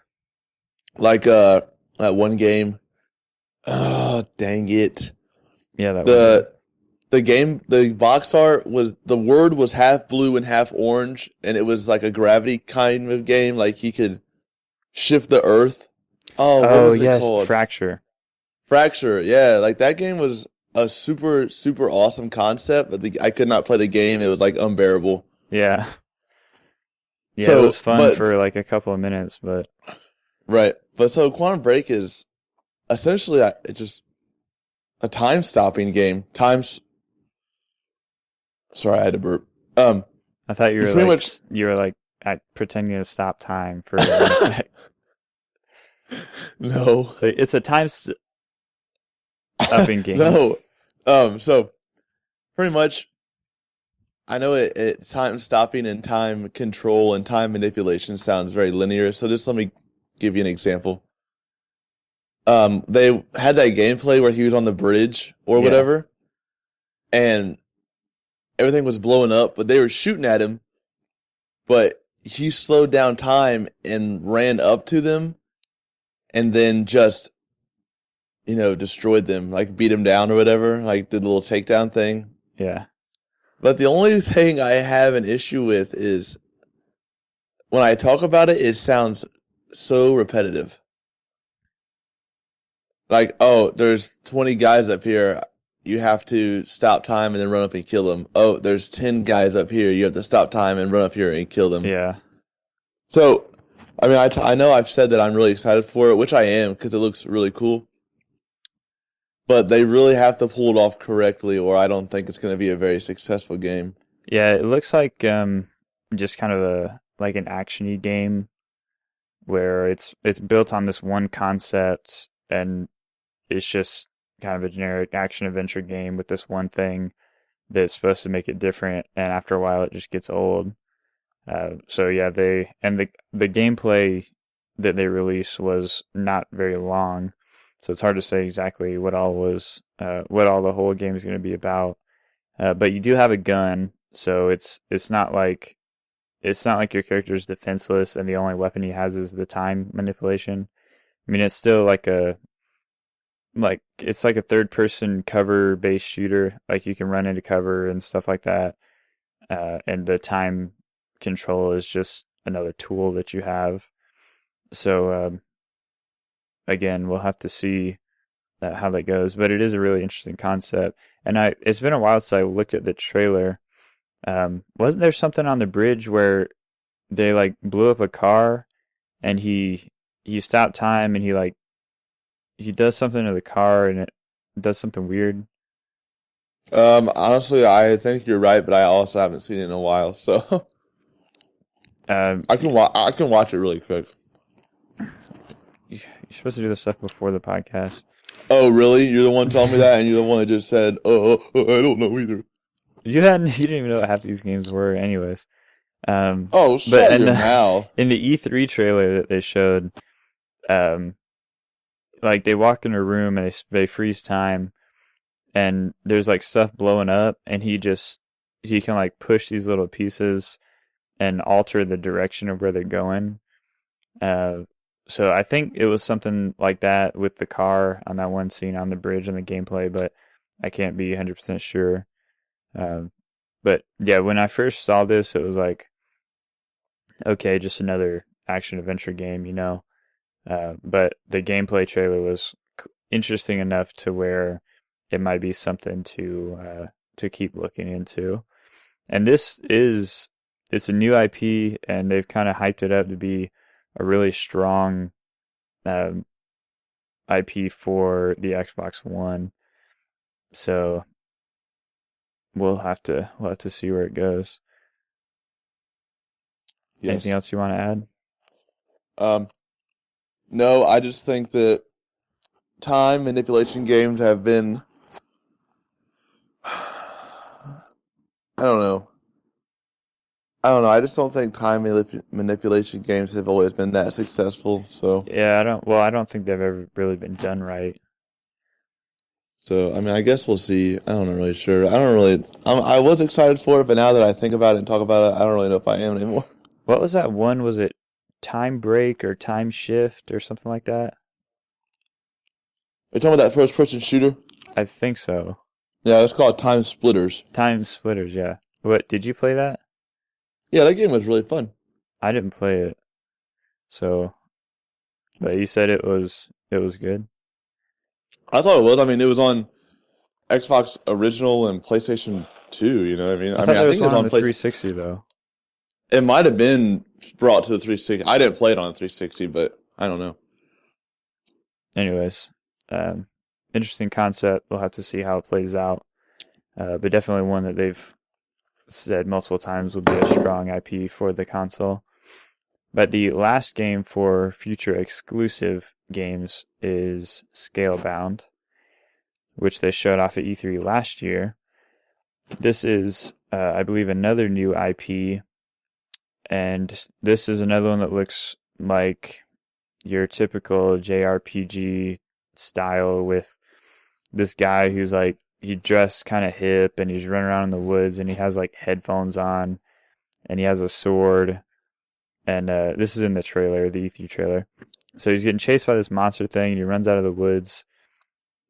Like that one game. Oh dang it! Yeah, that the box art the word was half blue and half orange, and it was like a gravity kind of game. Like you could shift the earth. Oh, what was it called? Fracture. Fracture. Yeah, like that game was a super super awesome concept, but I could not play the game. It was like unbearable. Yeah. Yeah, So, it was fun but- for like a couple of minutes, but Right. But so Quantum Break is essentially it's just a time stopping game. Sorry, I had to burp. I thought you were pretty like much- you were like pretending to stop time for 1 sec. No. Like, it's a time stopping game. No. So pretty much I know it time stopping and time control and time manipulation sounds very linear, so just let me give you an example. They had that gameplay where he was on the bridge or Yeah. whatever, and everything was blowing up, but they were shooting at him, but he slowed down time and ran up to them, and then just, destroyed them, like beat them down or whatever, like did the little takedown thing. Yeah. But the only thing I have an issue with is when I talk about it, it sounds so repetitive. Like, oh, there's 20 guys up here. You have to stop time and then run up and kill them. Oh, there's 10 guys up here. You have to stop time and run up here and kill them. Yeah. So, I mean, I know I've said that I'm really excited for it, which I am because it looks really cool. But they really have to pull it off correctly, or I don't think it's going to be a very successful game. Yeah, it looks like just kind of a like an actiony game where it's built on this one concept and it's just kind of a generic action adventure game with this one thing that's supposed to make it different, and after a while it just gets old. So yeah, the gameplay that they released was not very long, so it's hard to say exactly what all the whole game is going to be about. But you do have a gun, so it's not like your character is defenseless and the only weapon he has is the time manipulation. I mean, it's still like it's like a third person cover based shooter. Like you can run into cover and stuff like that. And the time control is just another tool that you have. So again, we'll have to see how that goes. But it is a really interesting concept. And it's been a while since I looked at the trailer. Wasn't there something on the bridge where they like blew up a car and he stopped time and he does something to the car and it does something weird? Honestly, I think you're right, but I also haven't seen it in a while, so Um, I can watch it really quick. you're supposed to do this stuff before the podcast. Oh, really? You're the one telling me that, and you're the one that just said, I don't know either." You didn't even know what half these games were, anyways. Oh, But shut your mouth. in the E3 trailer that they showed, um, like they walked in a room and they freeze time, and there's like stuff blowing up, and he can like push these little pieces and alter the direction of where they're going. Uh, so I think it was something like that with the car on that one scene on the bridge and the gameplay, but I can't be 100% sure. Um, but yeah, when I first saw this, it was like, okay, just another action adventure game, you know. But the gameplay trailer was interesting enough to where it might be something to keep looking into. And it's a new IP, and they've kind of hyped it up to be a really strong um, IP for the Xbox One. So we'll have to see where it goes. Anything Yes. else you want to add? Um, no, I just think that time manipulation games have been, I don't know. I don't know. I just don't think manipulation games have always been that successful. Yeah, I don't think they've ever really been done right. I mean, I guess we'll see. I don't know really sure. I don't really. I was excited for it, but now that I think about it and talk about it, I don't really know if I am anymore. What was that one? Was it Time Break or Time Shift or something like that? Are you talking about that first person shooter? I think so. Yeah, it's called Time Splitters. Time Splitters, yeah. What, did you play that? Yeah, that game was really fun. I didn't play it. So, but you said it was good. I thought it was. I mean, it was on Xbox original and PlayStation 2, you know what I mean? I thought I there was think it was one on on the Play 360 though. It might have been brought to the 360. I didn't play it on the 360, but I don't know. Anyways, um, interesting concept. We'll have to see how it plays out. But definitely one that they've said multiple times will be a strong IP for the console. But the last game for future exclusive games is Scalebound, which they showed off at E3 last year. This is, I believe, another new IP, and this is another one that looks like your typical JRPG style with this guy who's like, he dressed kind of hip and he's running around in the woods and he has like headphones on and he has a sword. And this is in the trailer, the E3 trailer. So he's getting chased by this monster thing and he runs out of the woods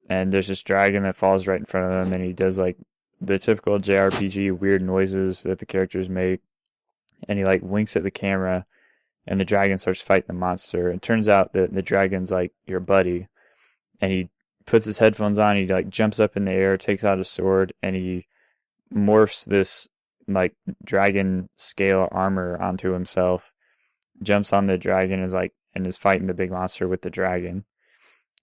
and there's this dragon that falls right in front of him and he does like the typical JRPG weird noises that the characters make and he like winks at the camera and the dragon starts fighting the monster. It turns out that the dragon's like your buddy and he puts his headphones on, he like jumps up in the air, takes out his sword, and he morphs this like dragon scale armor onto himself jumps on the dragon and is fighting the big monster with the dragon.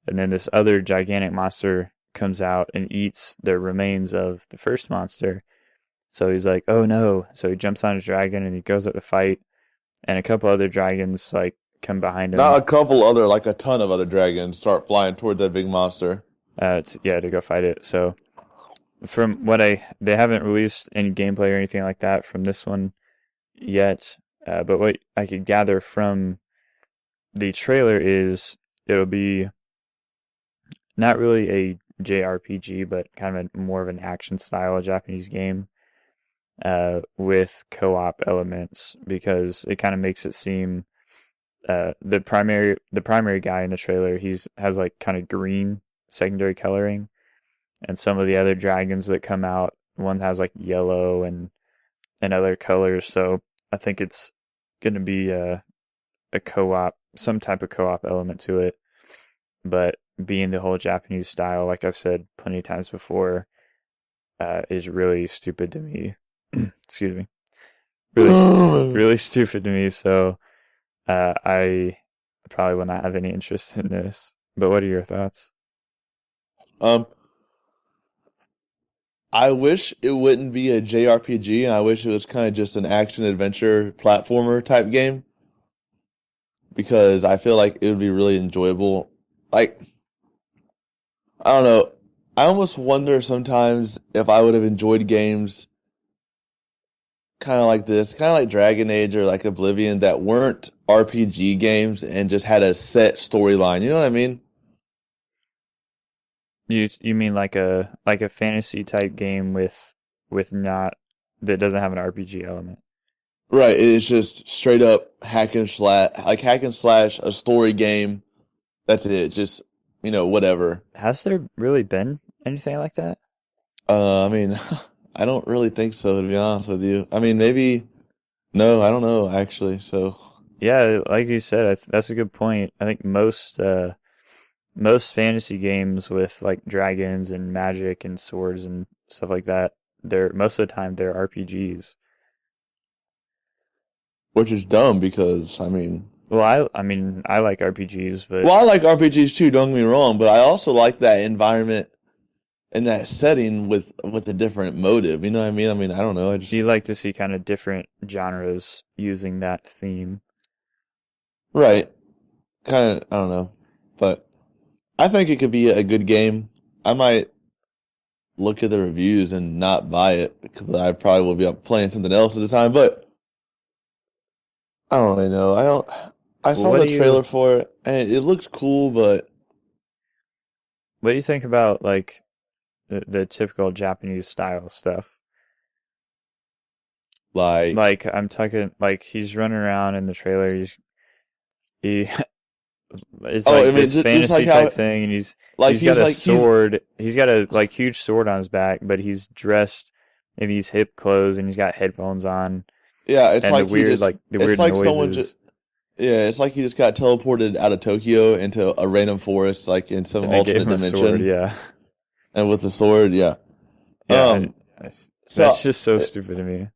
And then this other gigantic monster comes out and eats the remains of the first monster. So he's like, oh no. So he jumps on his dragon and he goes up to fight. And a couple other dragons like come behind him. Not a couple other, like a ton of other dragons start flying towards that big monster. To go fight it. So from what they haven't released any gameplay or anything like that from this one yet. But what I could gather from the trailer is it'll be not really a JRPG, but kind of more of an action style Japanese game with co-op elements, because it kind of makes it seem the primary guy in the trailer has like kind of green secondary coloring, and some of the other dragons that come out, one has like yellow and other colors. So I think it's gonna be a co-op, some type of co-op element to it, but being the whole Japanese style, like I've said plenty of times before, is really stupid to me. Excuse me. Really stupid to me. So I probably will not have any interest in this. But what are your thoughts? I wish it wouldn't be a JRPG, and I wish it was kind of just an action adventure platformer type game, because I feel like it would be really enjoyable. Like, I don't know. I almost wonder sometimes if I would have enjoyed games kind of like this, kind of like Dragon Age or like Oblivion, that weren't RPG games and just had a set storyline. You know what I mean? You mean like a fantasy type game with not, that doesn't have an RPG element? Right. It's just straight up hack and slash, a story game. That's it. Just, whatever. Has there really been anything like that? I mean, I don't really think so, to be honest with you. I mean, maybe, no, I don't know, actually. So, Yeah, like you said, that's a good point. I think most fantasy games with like dragons and magic and swords and stuff like that, they're most of the time they're RPGs. which is dumb because, Well, I mean, I like RPGs, but well, I like RPGs too, don't get me wrong, but I also like that environment and that setting with a different motive. You know what I mean? I mean, I don't know. you like to see kind of different genres using that theme. Right. Kind of, I don't know. But I think it could be a good game. I might look at the reviews and not buy it because I probably will be up playing something else at the time, but I don't really know. I saw What the do you trailer for it and it looks cool, but what do you think about like the typical Japanese style stuff? like, Like I'm talking, like he's running around in the trailer. He it's oh, like I mean, this just like fantasy how, type thing, and like he's got a he's sword. He's got a like huge sword on his back, but he's dressed in these hip clothes, and he's got headphones on, yeah, it's and like he just, the it's weird like someone just, noises, yeah, it's like he just got teleported out of Tokyo into a random forest, like in some and they gave alternate him a sword. dimension, Yeah, and with the sword, yeah. yeah. Um, That's so just so stupid to me.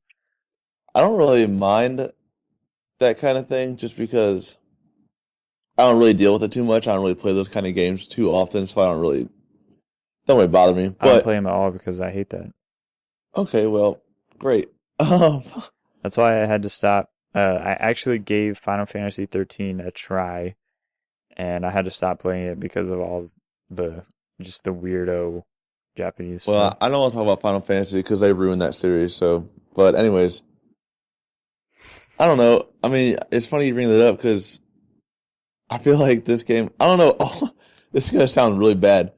I don't really mind that kind of thing, just because I don't really deal with it too much. I don't really play those kind of games too often, so I don't really bother me. I don't But play him at all because I hate that. okay, well, great. Um, That's why I had to stop. I actually gave Final Fantasy 13 a try, and I had to stop playing it because of all the just the weirdo Japanese well, stuff. I don't want to talk about Final Fantasy because they ruined that series. So, but anyways, I don't know. I mean, it's funny you bring that up because I feel like this game. I don't know. This is gonna sound really bad.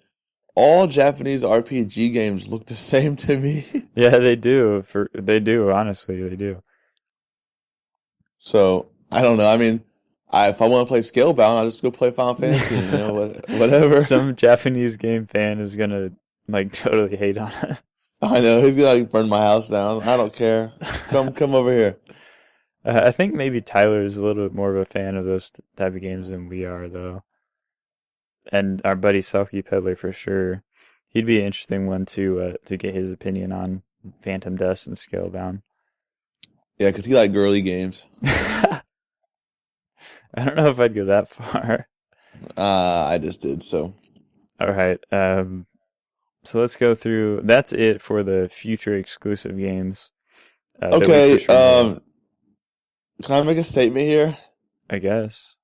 All Japanese RPG games look the same to me. Yeah, they do. They do. Honestly, they do. So I don't know. I mean, if I want to play Scalebound, I'll just go play Final Fantasy. Whatever. Some Japanese game fan is gonna like totally hate on us. I know he's gonna like burn my house down. I don't care. Come over here. I think maybe Tyler is a little bit more of a fan of those type of games than we are, though. And our buddy Selkie Peddler for sure. He'd be an interesting one to get his opinion on Phantom Dust and Scalebound. Yeah, because he like girly games. I don't know if I'd go that far. I just did. So All right. So let's go through. That's it for the future exclusive games that we for okay. sure know of, Can I make a statement here? I guess.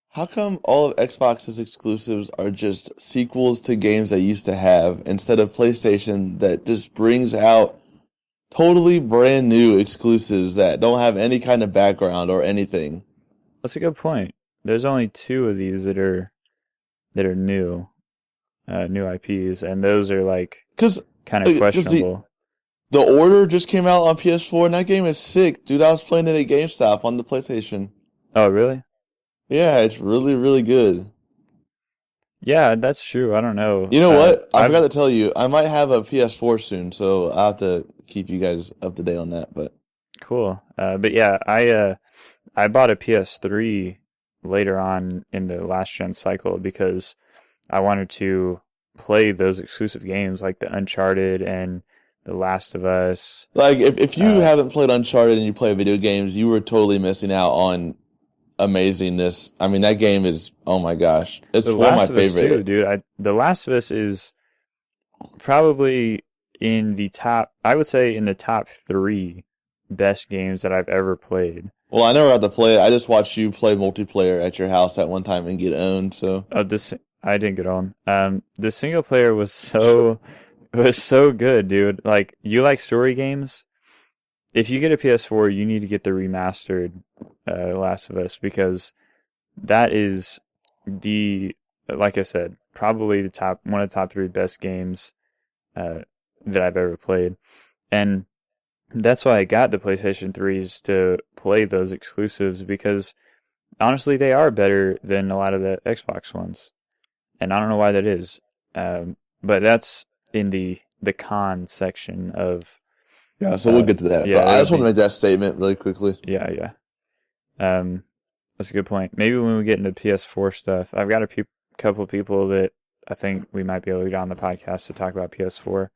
How come all of Xbox's exclusives are just sequels to games they used to have instead of PlayStation that just brings out totally brand new exclusives that don't have any kind of background or anything? That's a good point. There's only two of these that are new, new IPs, and those are like Because kind of the questionable. the Order just came out on PS4 and that game is sick, dude. I was playing it at GameStop on the PlayStation. Oh, really? Yeah, it's really really good. Yeah, that's true. I don't know. You know what? I forgot I've to tell you, I might have a PS4 soon, so I'll have to keep you guys up to date on that. But cool. But yeah, I bought a PS3 later on in the last gen cycle because I wanted to play those exclusive games like the Uncharted and The Last of Us. like, if you Uh, haven't played Uncharted and you play video games, you were totally missing out on amazingness. I mean, that game is, oh my gosh, it's The one of my Last of Us too, favorite. dude. The Last of Us is probably I would say in the top three best games that I've ever played. Well, I never got to play it. I just watched you play multiplayer at your house at one time and get owned. So, This I didn't get on. The single player was so good, dude. Like you like story games? If you get a PS4, you need to get the remastered Last of Us because that is the like I said, probably the top one of the top three best games uh, that I've ever played, and that's why I got the PlayStation 3s to play those exclusives because honestly, they are better than a lot of the Xbox ones, and I don't know why that is. But that's in the con section of yeah, so we'll get to that. yeah, But I it'll just want to be make that statement really quickly. yeah, yeah. That's a good point. Maybe when we get into PS4 stuff, I've got a couple people that I think we might be able to get on the podcast to talk about PS4.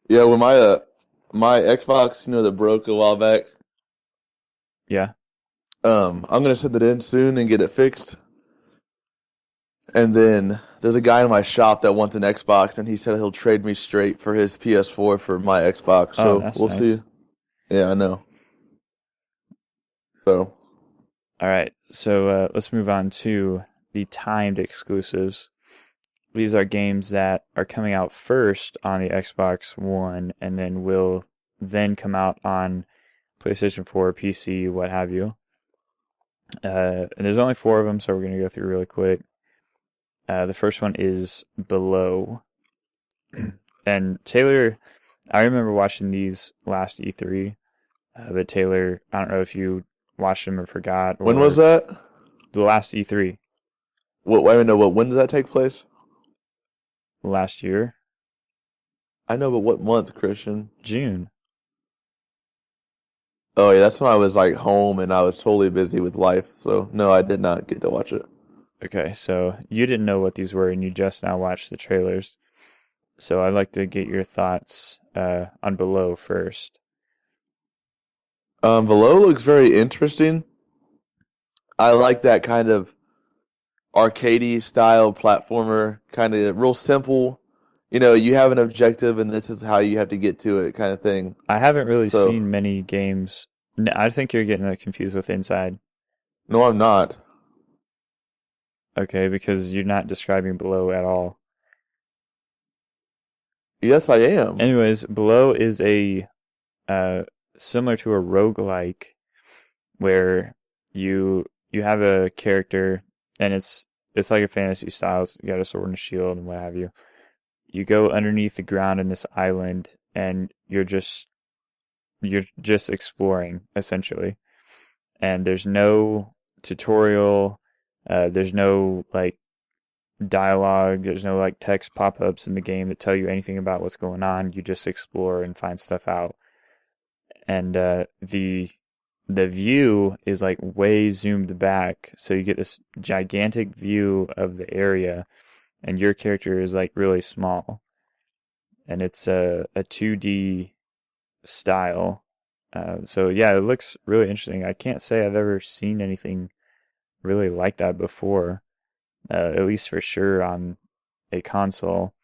Yeah, when my Xbox, that broke a while back, Yeah. I'm gonna send it in soon and get it fixed. And then there's a guy in my shop that wants an Xbox, and he said he'll trade me straight for his PS4 for my Xbox. Oh, So that's we'll nice. see. Yeah, I know. So All right. So let's move on to the timed exclusives. These are games that are coming out first on the Xbox One and then will then come out on PlayStation 4, PC, what have you. And there's only four of them, so we're going to go through really quick. The first one is Below. And Taylor, I remember watching these last E3, but Taylor, I don't know if you watched them or forgot, when was or that? the last E3 What? I don't know. What? When did that take place? last year, I know, but what month, Christian? June. Oh yeah, that's when I was like home and I was totally busy with life. So no, I did not get to watch it. Okay, so you didn't know what these were, and you just now watched the trailers. So I'd like to get your thoughts on Below first. Below looks very interesting. I like that kind of arcadey style platformer, kind of real simple. You have an objective and this is how you have to get to it, kind of thing. I haven't really So seen many games. I think you're getting it confused with Inside. no, I'm not. Okay, because you're not describing Below at all. Yes, I am. Anyways, Below is a uh, similar to a roguelike where you have a character and it's like a fantasy style. You got a sword and a shield and what have you. You go underneath the ground in this island and you're just exploring essentially. And there's no tutorial, there's no like dialogue, there's no like text pop-ups in the game that tell you anything about what's going on. You just explore and find stuff out. And the view is like way zoomed back, so you get this gigantic view of the area, and your character is like really small, and it's a 2D style, So yeah, it looks really interesting. I can't say I've ever seen anything really like that before, at least for sure on a console.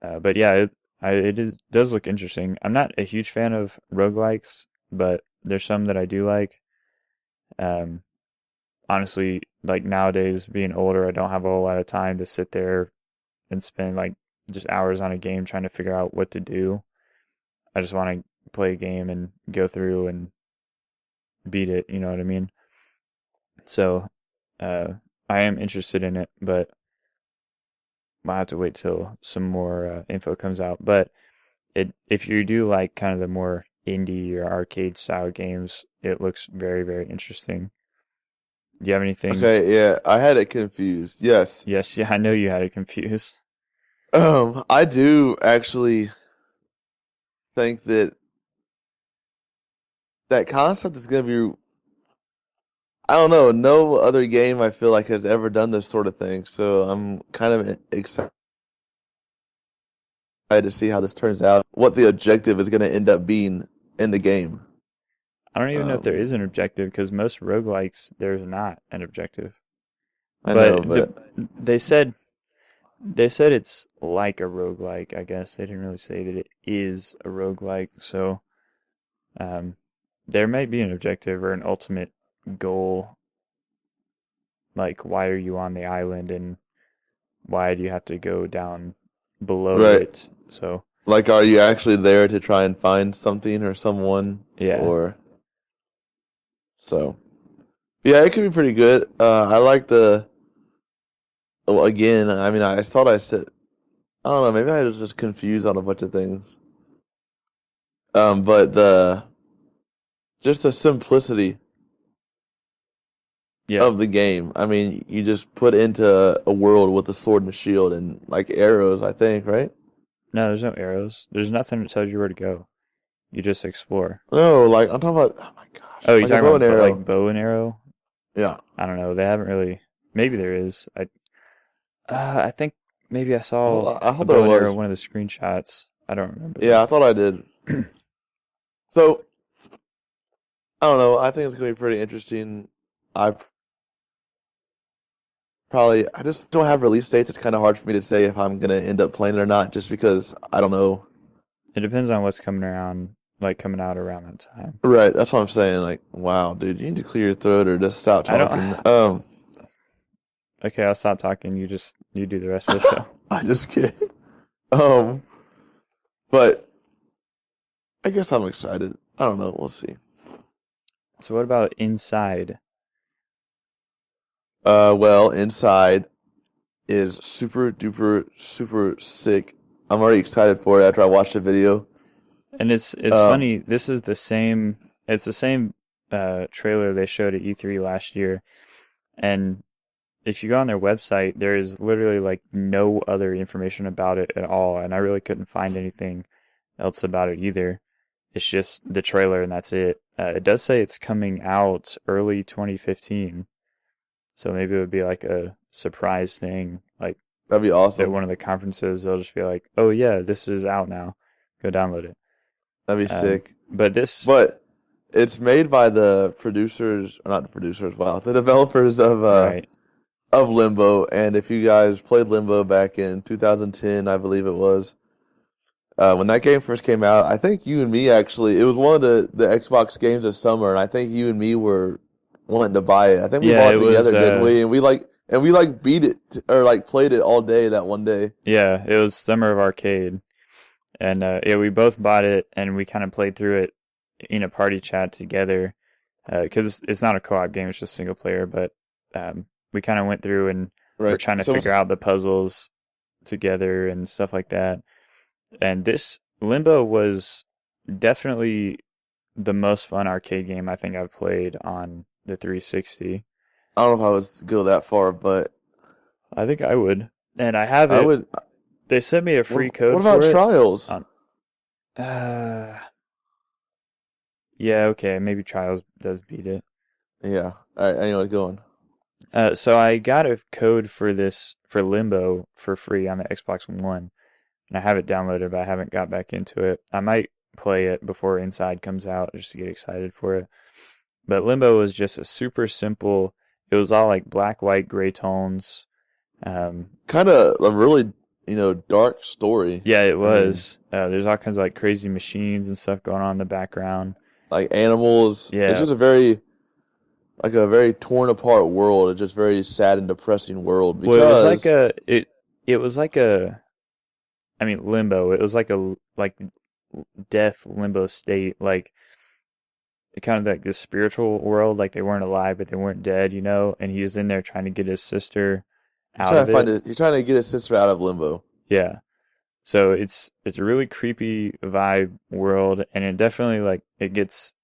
But yeah, does look interesting. I'm not a huge fan of roguelikes, but there's some that I do like. Um, Honestly, like nowadays, being older, I don't have a whole lot of time to sit there and spend like just hours on a game trying to figure out what to do. I just want to play a game and go through and beat it. You know what I mean? So, uh, I am interested in it, but I'll have to wait till some more info comes out. But if you do like kind of the more indie or arcade style games, it looks very, very interesting. Do you have anything? Okay, yeah, I had it confused. Yes. Yes, yeah, I know you had it confused. I do actually think that that concept is gonna be. I don't know. No other game I feel like has ever done this sort of thing, so I'm kind of excited to see how this turns out. What the objective is going to end up being in the game. I don't even know if there Um, is an objective because most roguelikes there's not an objective. I know, But but they said it's like a roguelike, I guess. They didn't really say that it is a roguelike, so um there might be an objective or an ultimate goal, like why are you on the island and why do you have to go down below right. it? So, Like, are you actually there to try and find something or someone, yeah. or so? Yeah, it could be pretty good. I like the. Well, again, I mean, I thought I said. I don't know. Maybe I was just confused on a bunch of things. But the just the simplicity Yeah. of the game. I mean, you just put into a world with a sword and a shield and like arrows, I think, right? No, there's no arrows. There's nothing that tells you where to go. You just explore. No, like I'm talking about. Oh my gosh, Oh, you're like a talking bow and about arrow. like bow and arrow? Yeah. I don't know. They haven't really. Maybe there is. I think maybe I I saw thought, I a thought there bow and arrow in was. one of the screenshots. I don't remember Yeah, though. I thought I did. So I don't know. I think it's gonna be pretty interesting. I I just don't have release dates. It's kind of hard for me to say if I'm gonna end up playing it or not, just because I don't know. It depends on what's coming around, like coming out around that time. Right, that's what I'm saying. Like, wow, dude, you need to clear your throat or just stop I don't. talking. Okay, I'll stop talking. You do the rest of the show. I just kidding. Um, but I guess I'm excited. I don't know. We'll see. So what about Inside? Well, Inside is super duper super sick. I'm already excited for it after I watched the video. And it's Um, funny. This is the same. It's the same trailer they showed at E3 last year. And if you go on their website, there is literally like no other information about it at all. And I really couldn't find anything else about it either. It's just the trailer and that's it. It does say it's coming out early 2015. So maybe it would be like a surprise thing. Like that'd be at awesome. one of the conferences, they'll just be like, oh yeah, this is out now. Go download it. That'd be sick. But this, But it's made by the producers, or not the producers, wow, the developers right. of Limbo. And if you guys played Limbo back in 2010, I believe it was, when that game first came out, I think you and me actually, it was one of the Xbox games of summer, and I think you and me were wanting to buy it. I think we Yeah, bought it it was, together, didn't we? And we like beat it or like played it all day that one day. yeah, it was Summer of Arcade. And yeah, we both bought it and we kind of played through it in a party chat together. Because it's not a co-op game, it's just single player. But we kind of went through and we're Right. trying to So figure out the puzzles together and stuff like that. And this Limbo was definitely the most fun arcade game I think I've played on the 360. I don't know if I would go that far, but I think I would. And I have I it. would. They sent me a free What code about for it. Trials? On, yeah, okay, maybe Trials does beat it. Yeah. All right. Anyway, go on. So I got a code for this for Limbo for free on the Xbox One, and I have it downloaded, but I haven't got back into it. I might play it before Inside comes out just to get excited for it. But Limbo was just a super simple. It was all like black, white, gray tones. Kind of a really, dark story. Yeah, it I mean, was. There's all kinds of like crazy machines and stuff going on in the background. like animals. Yeah. It's just a very torn apart world. It's just very sad and depressing world because Well, it was like a I mean limbo. It was like a death limbo state, like kind of like this spiritual world, like they weren't alive but they weren't dead, and he was in there trying to get his sister out of it. he's trying to get his sister out of limbo. Yeah. So it's a really creepy vibe world, and it definitely like it gets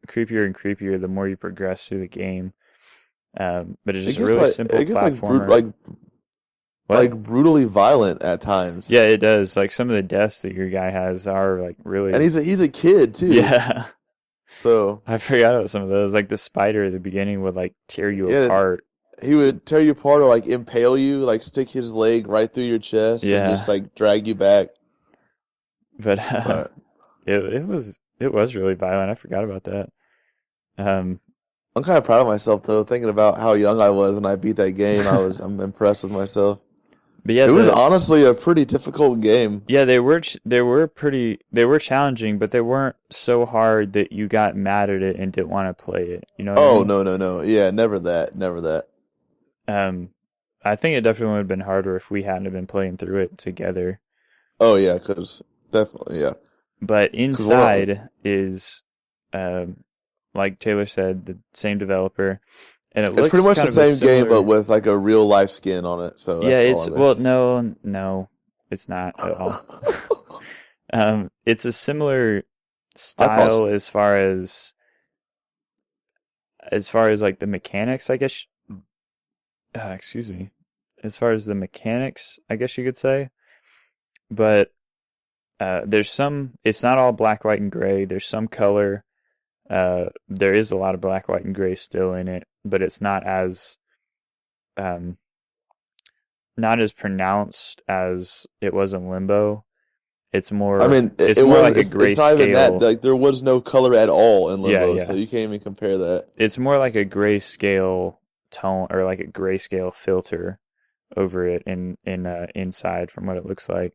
creepier and creepier the more you progress through the game. But it's just a really simple platformer. What? Like brutally violent at times. Yeah, it does. Like some of the deaths that your guy has are like really. And he's a kid too. Yeah. So I forgot about some of those. Like the spider at the beginning would like tear you apart. He would tear you apart or like impale you, like stick his leg right through your chest and just like drag you back. But it was really violent. I forgot about that. I'm kind of proud of myself though, thinking about how young I was when I beat that game. I'm impressed with myself. But yeah, it was honestly a pretty difficult game. Yeah, they were challenging, but they weren't so hard that you got mad at it and didn't want to play it. You know what I mean? No. Yeah, never that. I think it definitely would have been harder if we hadn't have been playing through it together. Oh yeah, because definitely, yeah. But Inside is, like Taylor said, the same developer, and it's pretty much the same game, but with like a real life skin on it. So yeah, no, it's not at all. It's a similar style as far as like the mechanics, I guess. Excuse me. As far as the mechanics, I guess you could say, but there's some. It's not all black, white, and gray. There's some color. There is a lot of black, white, and gray still in it, but it's not as pronounced as it was in Limbo. It's more. I mean, it's more like a grayscale. It's not even that. Like there was no color at all in Limbo, so you can't even compare that. It's more like a grayscale tone or like a grayscale filter over it in Inside from what it looks like.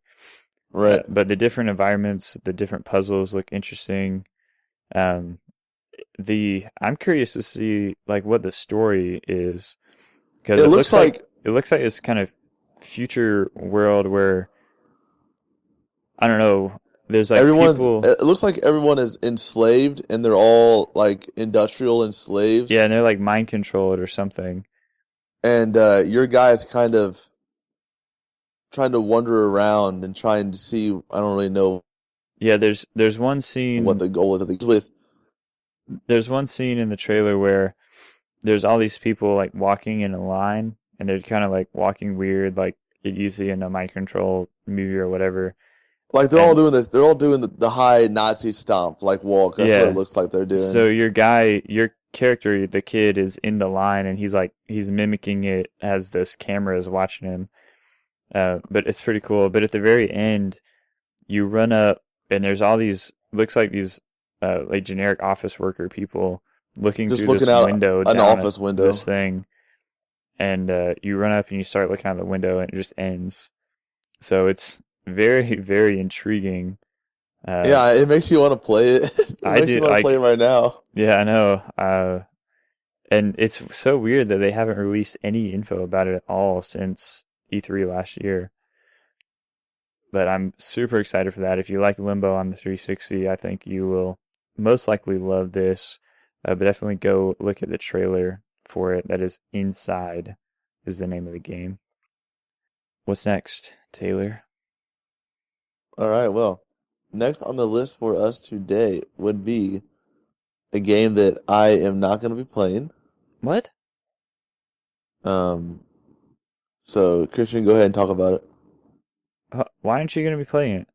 Right. But the different environments, the different puzzles look interesting. I'm curious to see like what the story is, because it looks like this kind of future world where I don't know. There's like people. It looks like everyone is enslaved, and they're all like industrial enslaved. Yeah, and they're like mind controlled or something. And your guy is kind of trying to wander around and trying to see. I don't really know. Yeah, there's one scene. What the goal is with. There's one scene in the trailer where there's all these people like walking in a line, and they're kind of like walking weird, like you see in a mind control movie or whatever. Like they're all doing this. They're all doing the high Nazi stomp, like walk. That's what it looks like they're doing. So your character, the kid, is in the line, and he's mimicking it as this camera is watching him. But it's pretty cool. But at the very end, you run up, and there's all these looks like these like generic office worker people looking just through looking this out window, an office window, this thing, and you run up and you start looking out the window, and it just ends. So it's very, very intriguing. Yeah, it makes you want to play it. I do. Play it right now. Yeah, I know. And it's so weird that they haven't released any info about it at all since E3 last year. But I'm super excited for that. If you like Limbo on the 360, I think you will most likely love this. But definitely go look at the trailer for it. That is Inside is the name of the game. What's next, Taylor? All right, well, next on the list for us today would be a game that I am not going to be playing. What? So, Christian, go ahead and talk about it. Why aren't you going to be playing it?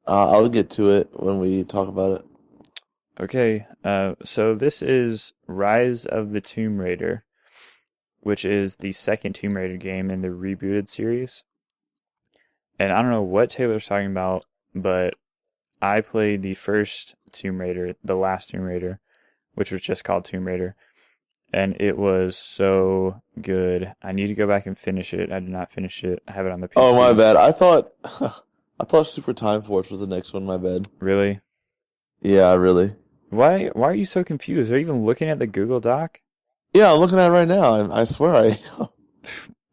I'll get to it when we talk about it. Okay, so this is Rise of the Tomb Raider, which is the second Tomb Raider game in the rebooted series. And I don't know what Taylor's talking about, but I played the first Tomb Raider, the last Tomb Raider, which was just called Tomb Raider, and it was so good. I need to go back and finish it. I did not finish it. I have it on the Oh, my PC. bad. I thought I thought Super Time Force was the next one. My bad. Really? Yeah, really. Why are you so confused? Are you even looking at the Google Doc? Yeah, I'm looking at it right now. I swear I.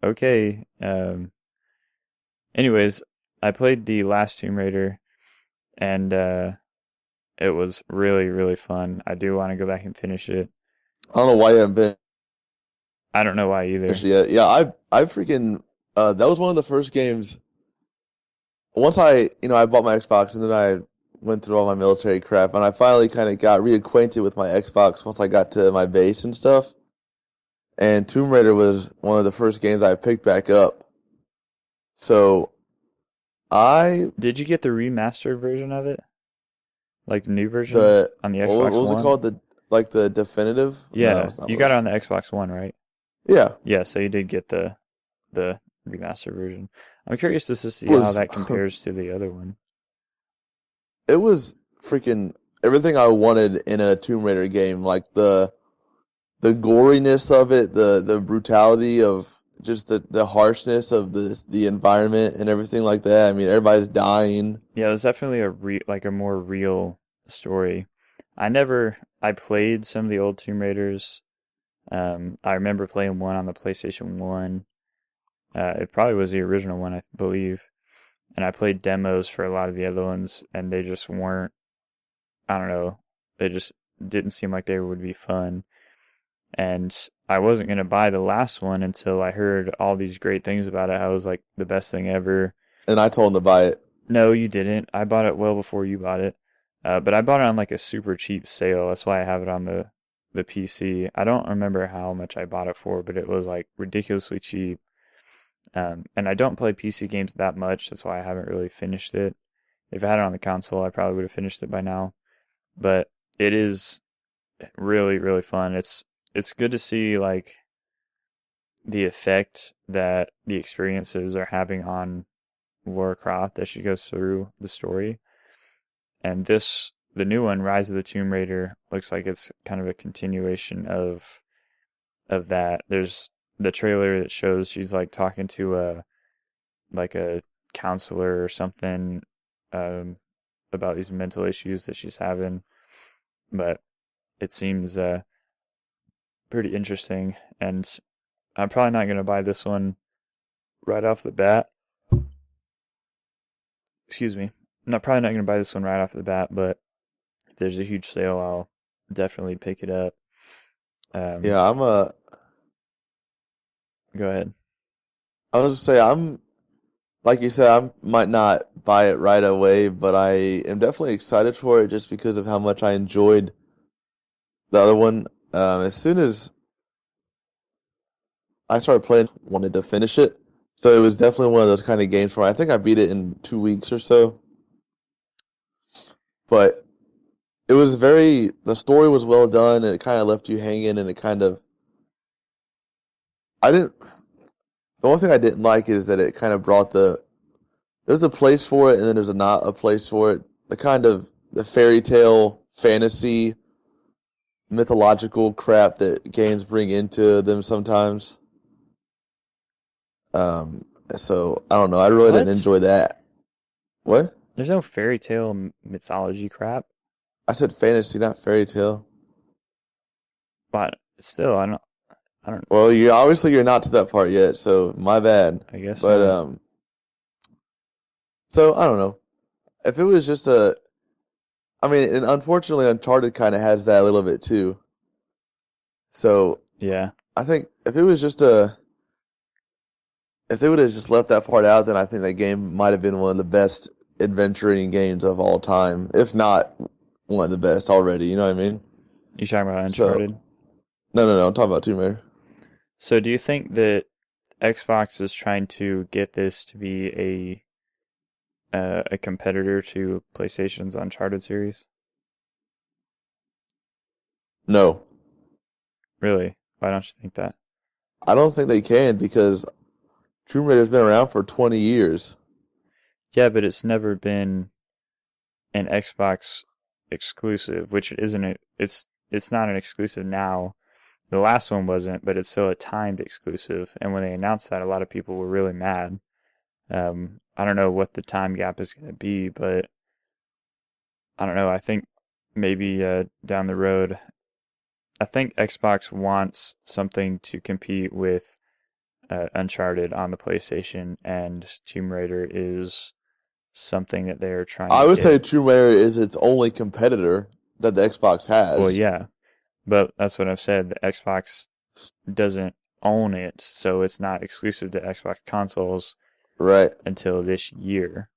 Okay. Anyways, I played the last Tomb Raider, and it was really, really fun. I do want to go back and finish it. I don't know why you haven't been I don't know why either. yet. Yeah, I freaking that was one of the first games. Once I bought my Xbox and then I went through all my military crap and I finally kind of got reacquainted with my Xbox once I got to my base and stuff. And Tomb Raider was one of the first games I picked back up. So I Did you get the remastered version of it? Like the new version the on the what Xbox was it One? called? The definitive? No, Yeah, it's not you what it got it was. on the Xbox One, right? Yeah, Yeah, so you did get the remastered version. I'm curious just to see it how was that compares to the other one. it was freaking everything I wanted in a Tomb Raider game. Like the goriness of it, the brutality of just the harshness of the environment and everything like that. I mean, everybody's dying. Yeah, it was definitely like a more real story. I played some of the old Tomb Raiders. I remember playing one on the PlayStation 1. It probably was the original one, I believe. And I played demos for a lot of the other ones, and they just weren't, I don't know, they just didn't seem like they would be fun. And I wasn't going to buy the last one until I heard all these great things about it. I was like, the best thing ever. And I told him to buy it. No, you didn't. I bought it well before you bought it. But I bought it on like a super cheap sale. That's why I have it on the PC. I don't remember how much I bought it for, but it was like ridiculously cheap. And I don't play PC games that much. That's why I haven't really finished it. If I had it on the console, I probably would have finished it by now. But it is really, really fun. It's good to see like the effect that the experiences are having on Lara Croft as she goes through the story. And the new one, Rise of the Tomb Raider, looks like it's kind of a continuation of that. There's the trailer that shows she's like talking to a counselor or something um, about these mental issues that she's having. But it seems pretty interesting, and I'm probably not going to buy this one right off the bat. Excuse me. Probably not going to buy this one right off the bat, but if there's a huge sale, I'll definitely pick it up. Yeah, Go ahead. I was just say I'm like you said, I might not buy it right away, but I am definitely excited for it just because of how much I enjoyed the other one. As soon as I started playing, wanted to finish it. So it was definitely one of those kind of games where I think I beat it in 2 weeks or so. But the story was well done and it kind of left you hanging and it kind of, I didn't, the only thing I didn't like is that it kind of brought there's a place for it and then there's not a place for it. The fairy tale, fantasy, mythological crap that games bring into them sometimes. So I don't know. I really didn't What? enjoy that. What? There's no fairy tale mythology crap, I said fantasy, not fairy tale. but still, I don't, Well, you're not to that part yet, so my bad. I guess But not. so I don't know. If it was just I mean, and unfortunately, Uncharted kind of has that a little bit too. So Yeah. I think if they would have just left that part out, then I think that game might have been one of the best adventuring games of all time, if not one of the best already. You know what I mean? You talking about So Uncharted? no, I'm talking about Tomb Raider. So do you think that Xbox is trying to get this to be a competitor to PlayStation's Uncharted series? No, Really? Why don't you think that? I don't think they can because Tomb Raider's been around for 20 years. Yeah, but it's never been an Xbox exclusive, which isn't it. It's not an exclusive now. The last one wasn't, but it's still a timed exclusive. And when they announced that, a lot of people were really mad. I don't know what the time gap is going to be, but I don't know. I think maybe down the road, I think Xbox wants something to compete with Uncharted on the PlayStation, and Tomb Raider is something that they're trying I to would get. say Tomb Raider is its only competitor that the Xbox has. Well, yeah, but that's what I've said. The Xbox doesn't own it, so it's not exclusive to Xbox consoles Right. until this year,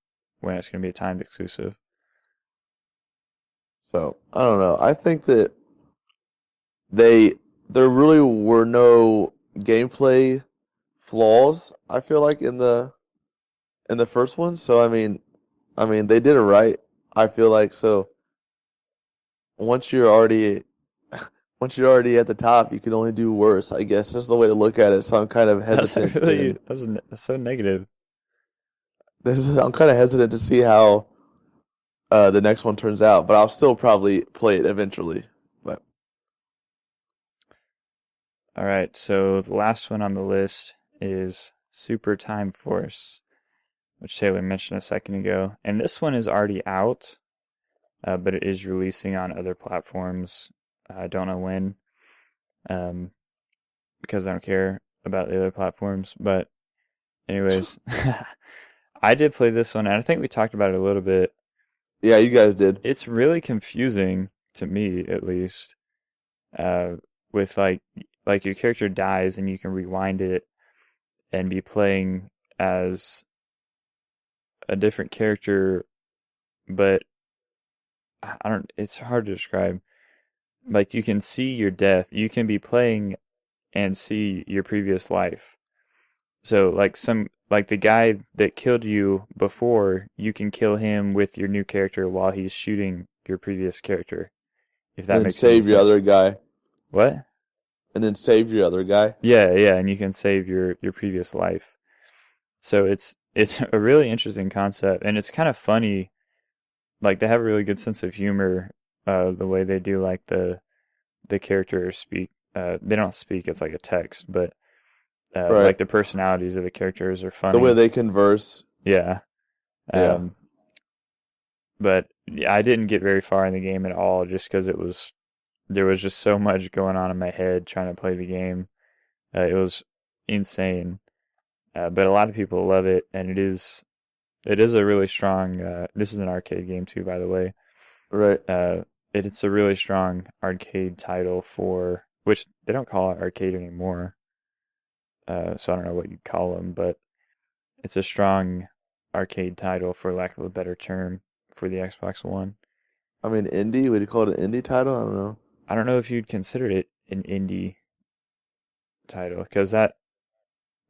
when it's going to be a timed exclusive. So I don't know. I think that there really were no gameplay flaws. I feel like in the first one. So I mean they did it right. I feel like so. Once you're already once you're already at the top, you can only do worse. I guess that's the way to look at it. So I'm kind of That's hesitant. really that's so negative. I'm kind of hesitant to see how the next one turns out, but I'll still probably play it eventually. But All right, so the last one on the list is Super Time Force, which Taylor mentioned a second ago. And this one is already out, but it is releasing on other platforms. I don't know when, because I don't care about the other platforms. But anyways, I did play this one, and I think we talked about it a little bit. yeah, you guys did. It's really confusing to me, at least, with like your character dies and you can rewind it and be playing as a different character, but I don't. It's hard to describe. Like you can see your death. You can be playing and see your previous life. So like the guy that killed you before, you can kill him with your new character while he's shooting your previous character. If And that then makes any save your sense. other guy. What? And then save your other guy. Yeah, and you can save your previous life. So it's a really interesting concept, and it's kind of funny. Like they have a really good sense of humor, the way they do like the characters speak. They don't speak; it's like a text, but Right. like the personalities of the characters are The way funny. they converse. Yeah. Yeah. Um, but yeah, I didn't get very far in the game at all, just because there was just so much going on in my head trying to play the game. It was insane. But a lot of people love it, and it is a really strong. This is an arcade game too, by the way. Right. It's a really strong arcade title for which they don't call it arcade anymore. So I don't know what you'd call them, but it's a strong arcade title, for lack of a better term, for the Xbox One. I mean, indie. Would you call it an indie title? I don't know. I don't know if you'd consider it an indie title, because that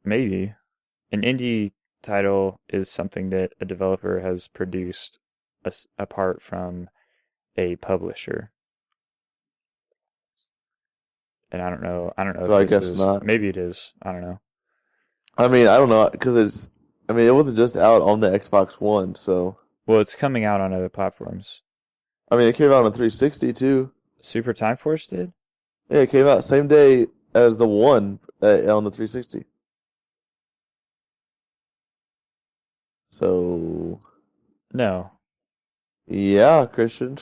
maybe an indie title is something that a developer has produced apart from a publisher. And I don't know So if I this guess is, not. maybe it is, I don't know. I mean, I don't know because it's. I mean, it wasn't just out on the Xbox One, so Well, it's coming out on other platforms. I mean, it came out on 360 too. Super Time Force did? Yeah, it came out same day as the one on the 360. So No, yeah, Christian.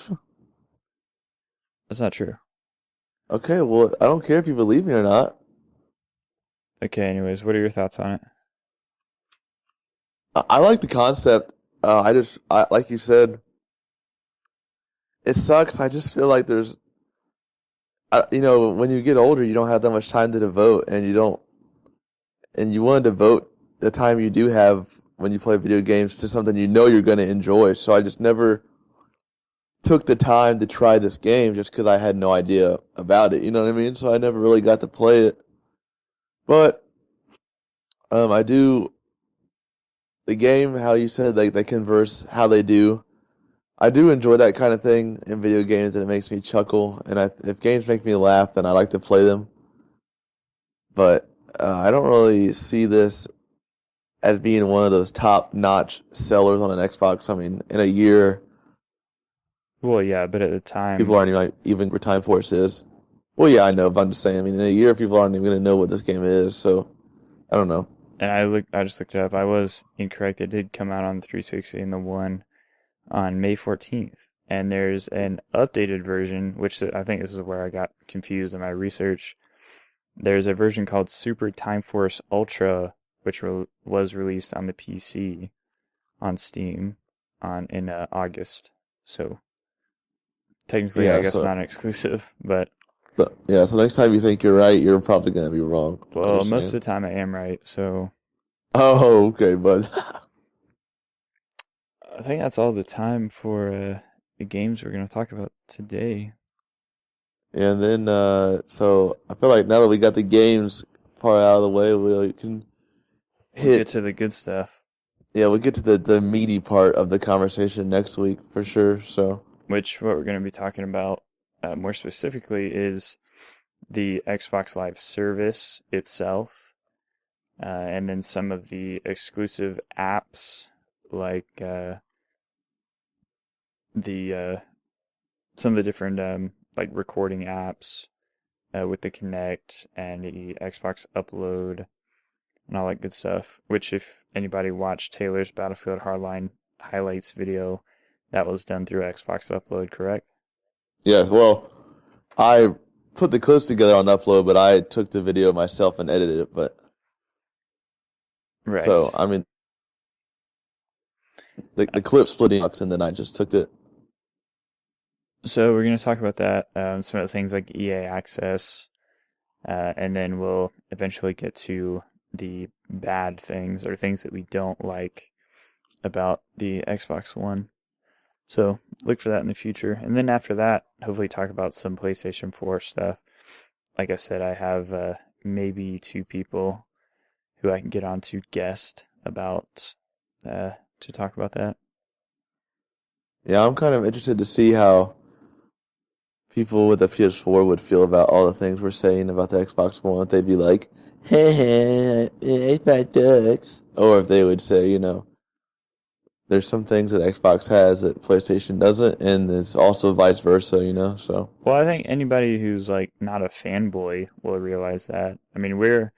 that's not true. Okay, well, I don't care if you believe me or not. Okay, anyways, what are your thoughts on it? I like the concept. Like you said, it sucks. I just feel like when you get older, you don't have that much time to devote, and you want to devote the time you do have when you play video games to something you know you're going to enjoy. So I just never took the time to try this game just because I had no idea about it. You know what I mean? So I never really got to play it. But I do the game, how you said they converse, how they do. I do enjoy that kind of thing in video games, and it makes me chuckle. And if games make me laugh, then I like to play them. But I don't really see this as being one of those top-notch sellers on an Xbox. I mean, in a year, Well, yeah, but at the time, People aren't even where Time Force is. Well, yeah, I know, but I'm just saying. I mean, in a year, people aren't even going to know what this game is. So I don't know. and I just looked it up. I was incorrect. It did come out on the 360 and the One on May 14th. And there's an updated version, which I think this is where I got confused in my research. There's a version called Super Time Force Ultra, which was released on the PC on Steam in August. So technically, I Yeah. guess So not an exclusive, but yeah. So next time you think you're right, you're probably going to be wrong. I well, most of understand. the time I am right. So Oh, okay, bud. I think that's all the time for the games we're going to talk about today. And then, so I feel like now that we got the games part out of the way, we can We'll get hit. to the good stuff, Yeah, we'll get to the meaty part of the conversation next week for sure. So which what we're going to be talking about more specifically is the Xbox Live service itself, and then some of the exclusive apps like the some of the different like recording apps with the Kinect and the Xbox Upload and all that good stuff. Which, if anybody watched Taylor's Battlefield Hardline highlights video, that was done through Xbox Upload, correct? yes, well, I put the clips together on Upload, but I took the video myself and edited it. But so Right. I mean, the clip splitting up, and then I just took it. So we're going to talk about that, some of the things like EA Access, and then we'll eventually get to the bad things or things that we don't like about the Xbox One. So look for that in the future. And then after that, hopefully talk about some PlayStation 4 stuff. Like I said, I have maybe two people who I can get on to guest about to talk about that. Yeah, I'm kind of interested to see how people with the PS4 would feel about all the things we're saying about the Xbox One. If they'd be like, "Hey, Xbox sucks," or if they would say, there's some things that Xbox has that PlayStation doesn't, and it's also vice versa. So Well, I think anybody who's like not a fanboy will realize that. I mean, we're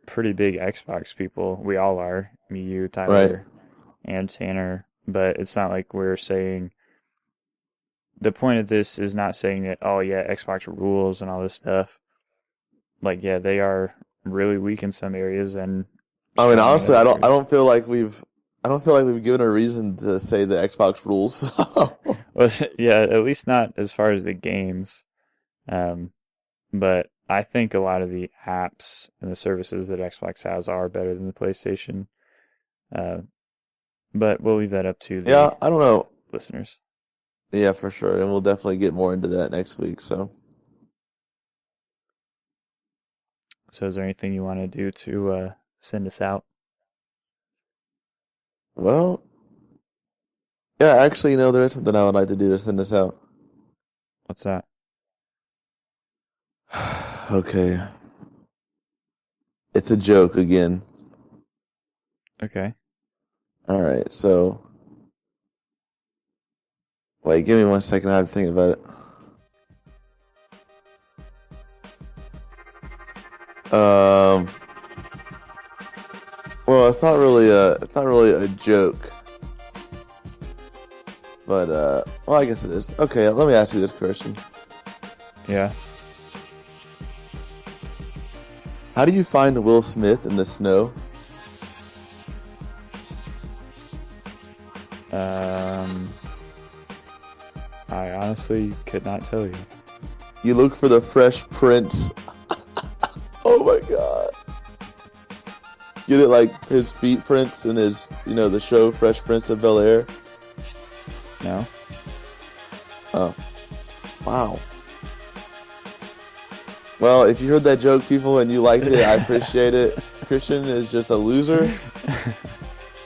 pretty big Xbox people. We all are. Me, you, right, Tyler, and Tanner. But it's not like we're saying the point of this is not saying that, oh yeah, Xbox rules and all this stuff. Like, yeah, they are really weak in some areas and I mean, strong in honestly, other I areas. don't feel like we've given a reason to say the Xbox rules. Well, yeah, at least not as far as the games. Um, but I think a lot of the apps and the services that Xbox has are better than the PlayStation. Uh, but we'll leave that up to the Yeah, I don't know. listeners. Yeah, for sure, and we'll definitely get more into that next week. So, So, is there anything you want to do to send us out? well, yeah, actually, there is something I would like to do to send us out. What's that? Okay, it's a joke again. Okay. All right, so wait, give me 1 second. I have to think about it. Um, well, it's not really a joke, but well, I guess it is. Okay, let me ask you this question: Yeah. How do you find Will Smith in the snow? Um, I honestly could not tell you. You look for the Fresh Prince. Oh my god! Get it like his feet prints in his, the show Fresh Prince of Bel-Air. No? Oh, wow. Well, if you heard that joke, people, and you liked it, I appreciate it. Christian is just a loser,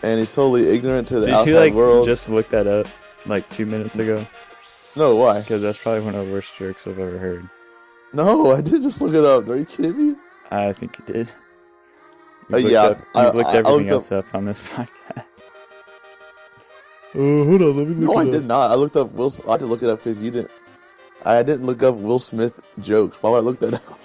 and he's totally ignorant to the Did you outside world. just look that up like 2 minutes ago? No, why? Because that's probably one of the worst jokes I've ever heard. No, I did just look it up. Are you kidding me? I think you did. Yeah, You've looked I everything looked up. else up on this podcast. Oh, hold on, let me No, look I it did up. not. I looked up Will. I had to look it up because you didn't. I didn't look up Will Smith jokes. Why would I look that up?